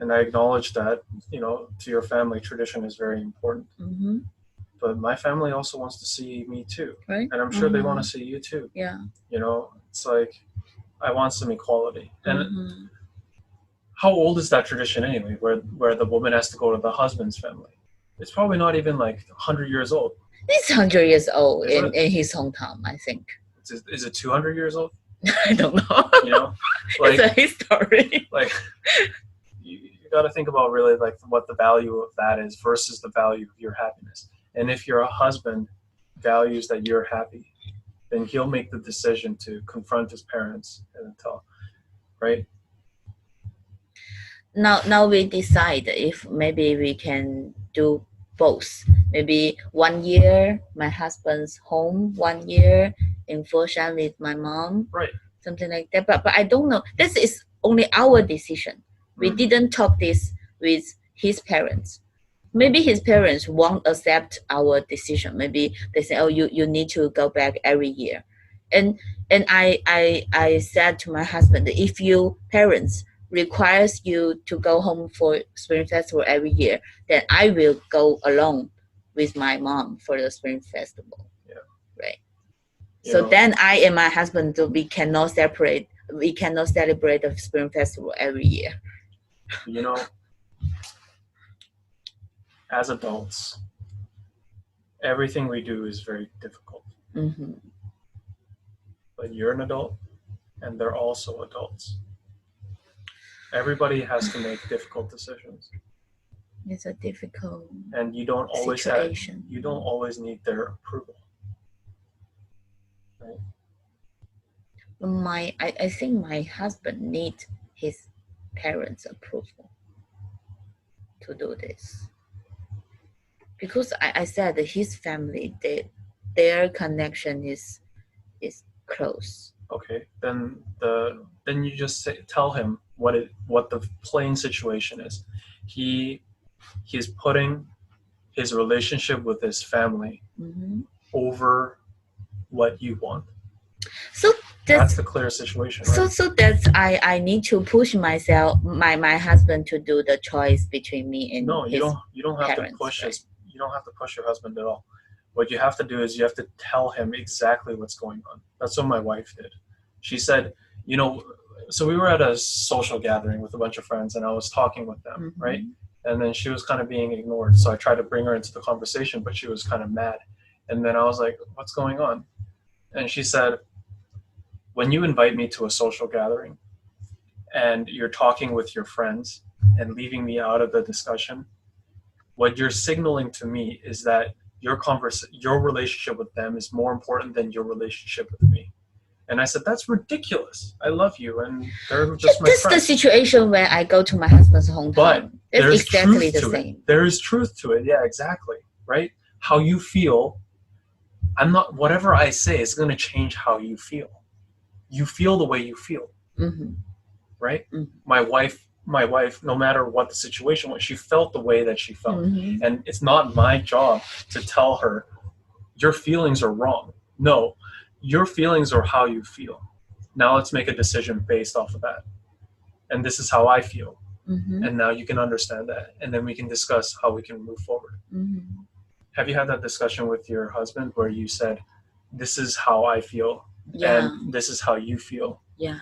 And I acknowledge that, to your family, tradition is very important. But my family also wants to see me too. Right. And I'm sure they want to see you too. Yeah. It's like, I want some equality. And how old is that tradition anyway, where the woman has to go to the husband's family? It's probably not even like 100 years old. It's 100 years old in his hometown, I think. Is it 200 years old? I don't know. You know, like It's a history. like you got to think about really like what the value of that is versus the value of your happiness. And if your husband values that you're happy, then he'll make the decision to confront his parents and tell, right? Now we decide if maybe we can do both. Maybe 1 year my husband's home, 1 year in Foshan with my mom, Right. something like that. But I don't know. This is only our decision. We didn't talk this with his parents. Maybe his parents won't accept our decision. Maybe they say, "Oh, you need to go back every year," and I said to my husband, if your parents requires you to go home for Spring Festival every year, then I will go alone with my mom for the Spring Festival. Yeah. Right. You So know, then I and my husband, we cannot separate. We cannot celebrate the Spring Festival every year. you know, as adults, everything we do is very difficult. Mm-hmm. But you're an adult, and they're also adults. Everybody has to make difficult decisions, It's a difficult and you don't always situation. you don't always need their approval. Right? I think my husband needs his parents' approval to do this, because I said that his family, their connection is close. Okay, then you just tell him what the plain situation is. He's putting his relationship with his family Mm-hmm. over what you want. So That's the clear situation, right? So that's I need to push myself, my husband, to do the choice between me and No, his you don't have parents, to push right? you don't have to push your husband at all. What you have to do is you have to tell him exactly what's going on. That's what my wife did. She said, so we were at a social gathering with a bunch of friends, and I was talking with them, Mm-hmm. right? And then she was kind of being ignored. So I tried to bring her into the conversation, but she was kind of mad. And then I was like, what's going on? And she said, when you invite me to a social gathering and you're talking with your friends and leaving me out of the discussion, what you're signaling to me is that your relationship with them is more important than your relationship with me. And I said, that's ridiculous. I love you, and they're just my That's friends. the situation where I go to my husband's hometown. But that's there's exactly truth the to same. it. There is truth to it. Yeah, exactly. Right? How you feel, whatever I say is going to change how you feel. You feel the way you feel. Mm-hmm. Right? Mm-hmm. My wife, no matter what the situation was, she felt the way that she felt. Mm-hmm. And it's not my job to tell her, your feelings are wrong. No, your feelings are how you feel. Now let's make a decision based off of that. And this is how I feel. Mm-hmm. And now you can understand that. And then we can discuss how we can move forward. Mm-hmm. Have you had that discussion with your husband where you said, this is how I feel, Yeah. and this is how you feel? Yeah.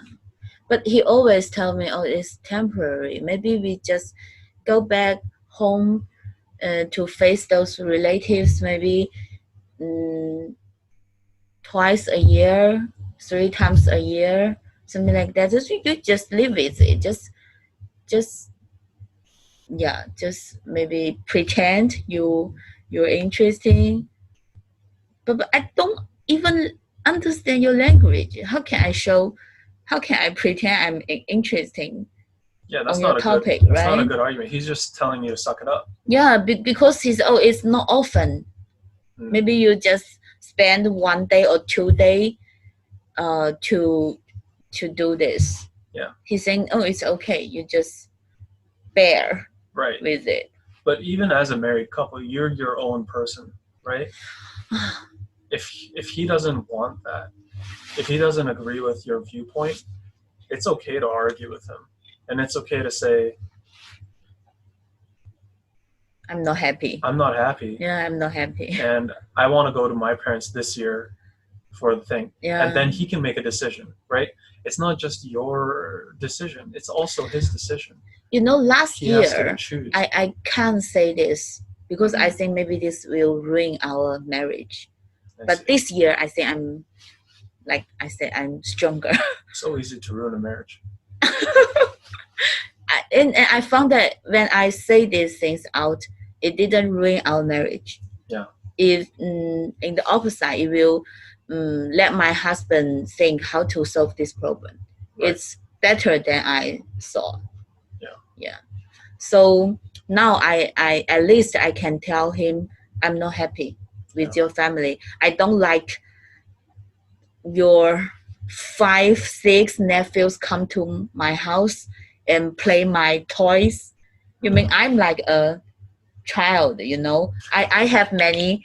But he always tell me, oh, it's temporary. Maybe we just go back home to face those relatives maybe twice a year, 3 times a year, something like that. You just live with it. Just maybe pretend you're interesting. But I don't even understand your language. How can I pretend I'm interesting? Yeah, that's on not your a topic, good. right? That's not a good argument. He's just telling you to suck it up. Yeah, because it's not often. Maybe you just spend 1 day or 2 days to do this. Yeah. He's saying, oh, it's okay. You just bear right with it. But even as a married couple, you're your own person, right? If he doesn't want that, if he doesn't agree with your viewpoint, it's okay to argue with him, and it's okay to say, I'm not happy. I'm not happy. Yeah, I'm not happy. And I want to go to my parents this year for the thing. Yeah. And then he can make a decision, right? It's not just your decision. It's also his decision. Last He has year, to choose. I can't say this because I think maybe this will ruin our marriage. But this year, I think I'm like I said, I'm stronger. So easy to ruin a marriage. And I found that when I say these things out, it didn't ruin our marriage. Yeah. If in the opposite, it will let my husband think how to solve this problem. Right. It's better than I thought. Yeah. Yeah. So now I at least I can tell him I'm not happy with your family. I don't like your 5, 6 nephews come to my house and play my toys. You mean I'm like a child, you know? I have many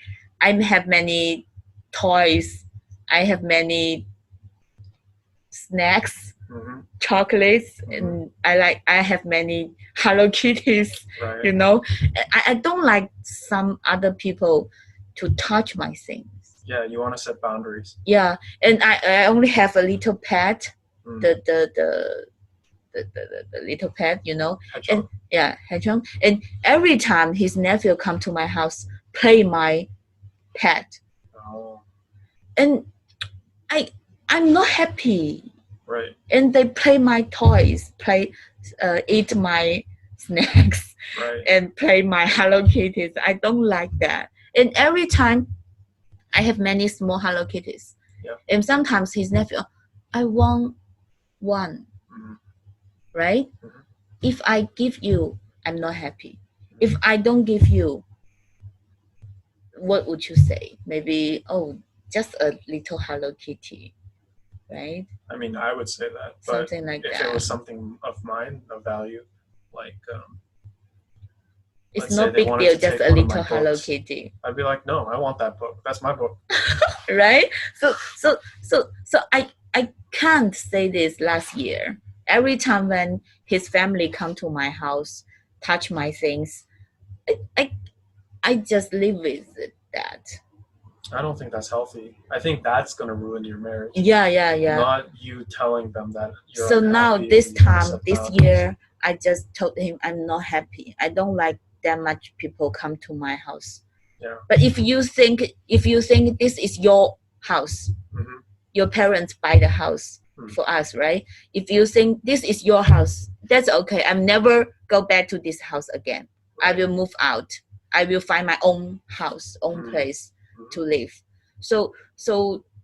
toys. I have many snacks, chocolates, and I have many Hello Kitties, Right. you know. I don't like some other people to touch my things. Yeah, you want to set boundaries. Yeah, and I only have a little pet, the little pet, you know. Hedgehog. And yeah, hedgehog. And every time his nephew come to my house, play my pet. Oh. And I'm not happy. Right. And they play my toys, eat my snacks, right. and play my Hello Kitties. I don't like that. And every time I have many small Hello Kitties. Yeah. And sometimes his nephew, I want one. Right? If I give you, I'm not happy. If I don't give you, what would you say? Maybe, just a little Hello Kitty, right? I mean, I would say that. But something like if that. it was something of mine, of value, like it's no big deal, just a little Hello Kitty. I'd be like, no, I want that book. That's my book. Right? So I can't say this last year. Every time when his family come to my house, touch my things, I just live with that. I don't think that's healthy. I think that's gonna ruin your marriage. Yeah. Not you telling them that you're so now this boundaries. year, I just told him I'm not happy. I don't like that much people come to my house. Yeah. But if you think this is your house, your parents buy the house for us, right? If you think this is your house, that's okay. I'll never go back to this house again. I will move out. I will find my own house, own place to live. So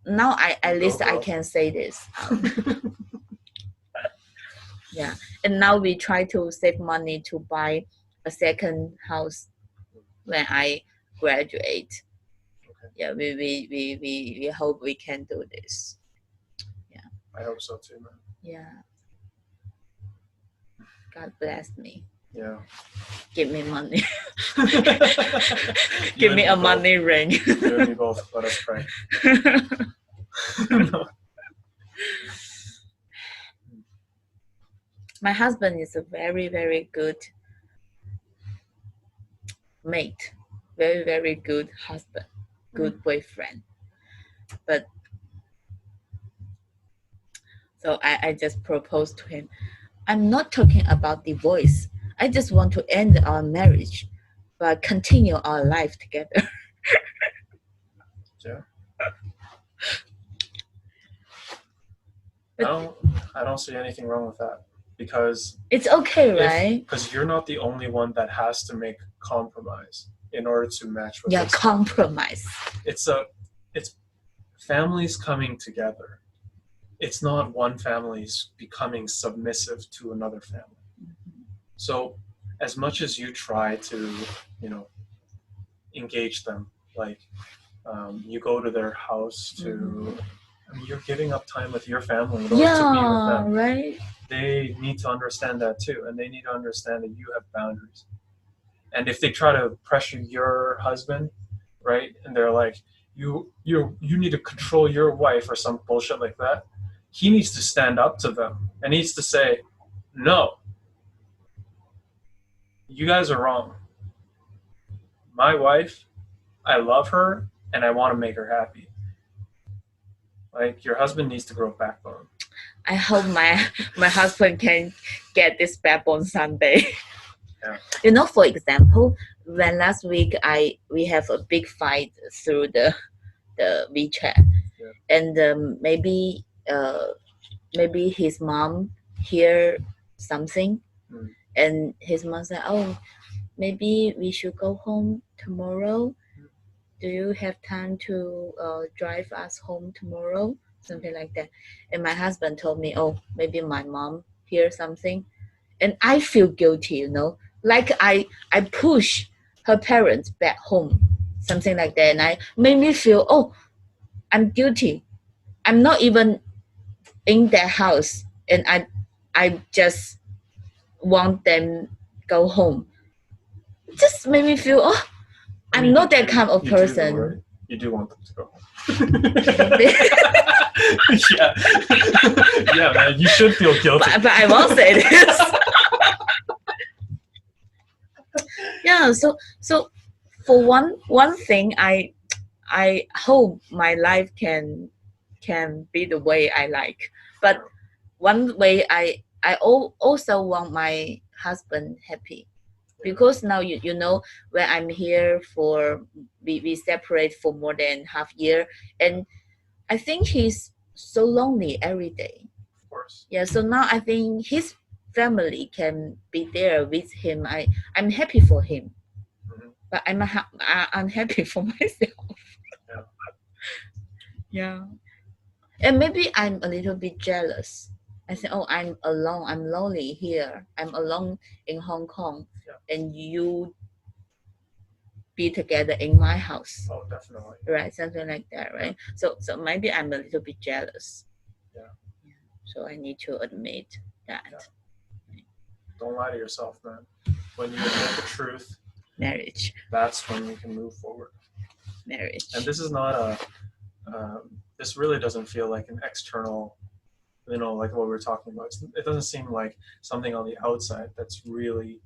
now at least I can say this. Yeah. And now we try to save money to buy a second house when I graduate. Okay. Yeah, we hope we can do this. Yeah. I hope so too, man. Yeah. God bless me. Yeah. Give me money. Give me a money ring. You and me both. Let us pray. My husband is a very, very good mate. Very, very good husband. Good boyfriend. But so I just proposed to him. I'm not talking about divorce. I just want to end our marriage, but continue our life together. Yeah. I don't see anything wrong with that because it's okay, right? Because you're not the only one that has to make compromise in order to match with this compromise. It's families coming together. It's not one family's becoming submissive to another family. So as much as you try to, engage them, like you go to their house to, you're giving up time with your family in order to be with them. Right. They need to understand that too, and they need to understand that you have boundaries. And if they try to pressure your husband, right, and they're like, you need to control your wife or some bullshit like that, he needs to stand up to them and needs to say, no, you guys are wrong. My wife, I love her and I want to make her happy. Like, your husband needs to grow a backbone. I hope my husband can get this backbone someday. Yeah. For example, when last week we have a big fight through the WeChat. Yeah. and maybe his mom hear something, and his mom said, "Oh, maybe we should go home tomorrow. Do you have time to drive us home tomorrow?" Something like that. And my husband told me, "Oh, maybe my mom hear something," and I feel guilty, like I push her parents back home, something like that, and I made me feel, oh, I'm guilty. I'm not even in that house, and I just want them go home. It just made me feel, oh, I'm not that kind of person. Do, right? You do want them to go home. Yeah, yeah, man, you should feel guilty. But I will say this. Yeah, so for one thing, I hope my life can be the way I like. But one way I also want my husband happy, because now you know, when I'm here for we separate for more than half year, and I think he's so lonely every day. Of course. Yeah, so now I think his family can be there with him. I'm happy for him, but I'm unhappy for myself. Yeah. Yeah. And maybe I'm a little bit jealous. I say, oh, I'm alone. I'm lonely here. I'm alone in Hong Kong, and you be together in my house. Oh, definitely. Right, something like that, right? So maybe I'm a little bit jealous. Yeah. So I need to admit that. Yeah. Don't lie to yourself, man. When you admit the truth, marriage. That's when you can move forward. Marriage. And this is not this really doesn't feel like an external, like what we were talking about. It doesn't seem like something on the outside that's really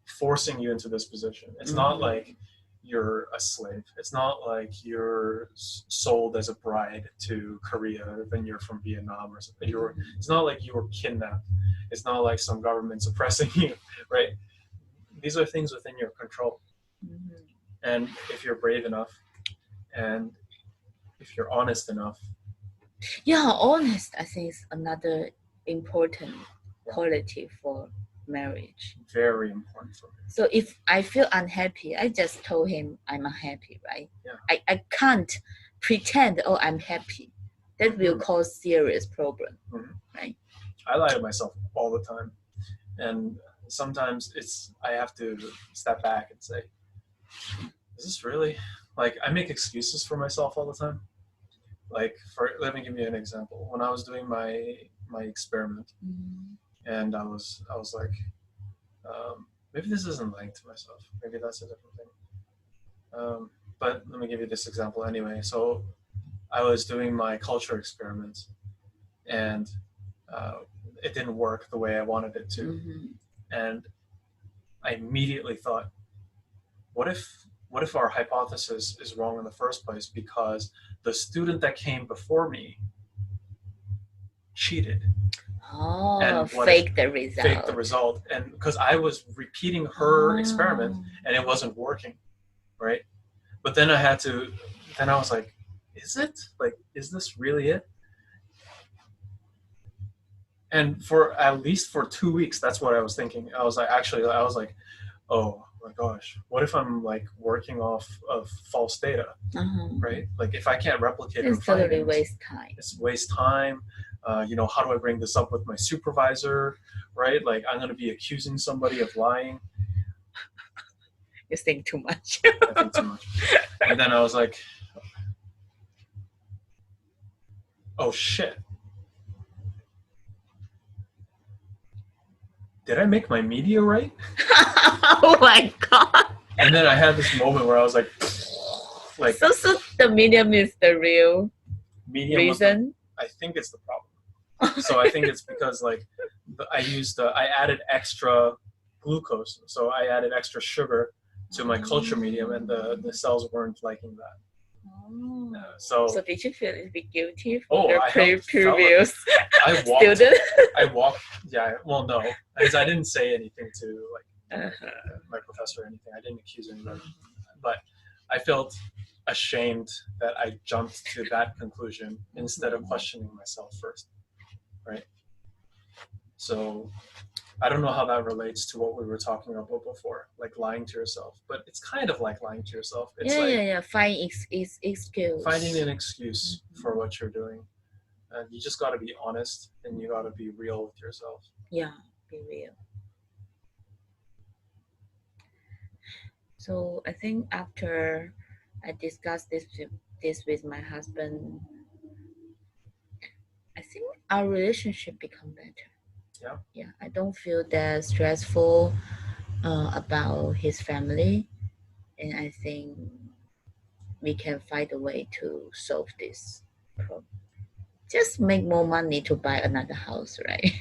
forcing you into this position. It's not like you're a slave. It's not like you're sold as a bride to Korea when you're from Vietnam or something. It's not like you were kidnapped. It's not like some government's oppressing you, right? These are things within your control. And if you're brave enough, and if you're honest enough. Yeah, honest, I think, is another important quality for marriage. Very important for me. So if I feel unhappy, I just told him I'm unhappy, right? Yeah. I can't pretend, oh, I'm happy. That will cause serious problem, right? I lie to myself all the time. And sometimes I have to step back and say, is this really, I make excuses for myself all the time. Let me give you an example. When I was doing my experiment, and I was like, maybe this isn't lying to myself. Maybe that's a different thing. But let me give you this example anyway. So I was doing my culture experiment, and it didn't work the way I wanted it to. And I immediately thought, what if our hypothesis is wrong in the first place because the student that came before me cheated? Oh, and fake the result. And because I was repeating her experiment and it wasn't working, right? But then I was like, is it? Is this really it? And at least for 2 weeks, that's what I was thinking. I was like, oh my gosh, what if I'm working off of false data, right? If I can't replicate her findings, totally waste time. It's waste time. How do I bring this up with my supervisor, right? I'm going to be accusing somebody of lying. You think too much. I think too much. And then I was like, oh shit. Did I make my media right? Oh my god. And then I had this moment where I was like so the medium is the real reason? I think it's the problem. So I think it's because I added extra glucose. So I added extra sugar to my culture medium, and the cells weren't liking that. So did you feel a bit guilty for the previous student? Yeah, well, no, because I didn't say anything to my professor or anything. I didn't accuse anybody, but I felt ashamed that I jumped to that conclusion instead of questioning myself first, right? So I don't know how that relates to what we were talking about before, like lying to yourself. But it's kind of like lying to yourself. It's Find excuse. finding an excuse for what you're doing. And you just got to be honest and you got to be real with yourself. Yeah, be real. So I think after I discussed this with my husband, I think our relationship become better. Yeah. Yeah, I don't feel that stressful about his family, and I think we can find a way to solve this problem. Just make more money to buy another house, right?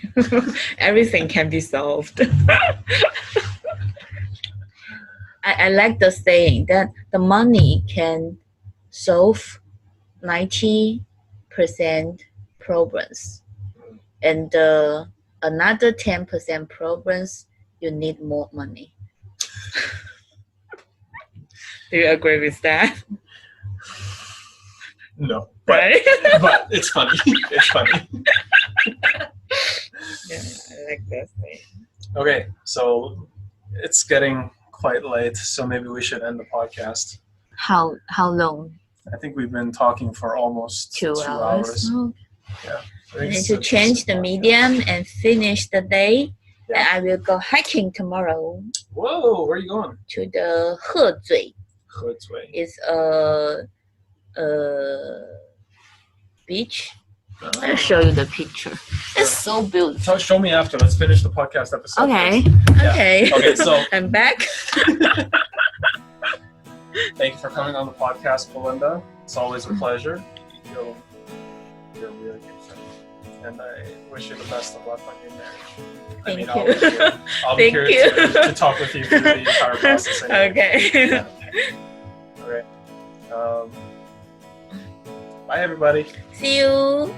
Everything can be solved. I like the saying that the money can solve 90% problems, and another 10% problems you need more money. Do you agree with that? No, but, Right? but it's funny. It's funny. Yeah, I like that saying. Okay, so it's getting quite late, so maybe we should end the podcast. How long? I think we've been talking for almost 2 hours. Oh. Yeah. I need to change the medium and finish the day. Yeah. And I will go hiking tomorrow. Whoa, where are you going? To the Hezui. Hezui. It's a beach. I'll show you the picture. It's so beautiful. Show me after. Let's finish the podcast episode. Okay. Yeah. Okay. Okay, so I'm back. Thank you for coming on the podcast, Belinda. It's always a pleasure. You're a really good friend. And I wish you the best of luck on your marriage. I'll be here to talk with you through the entire process. Anyway. Okay. Yeah. Okay. Bye, everybody. See you.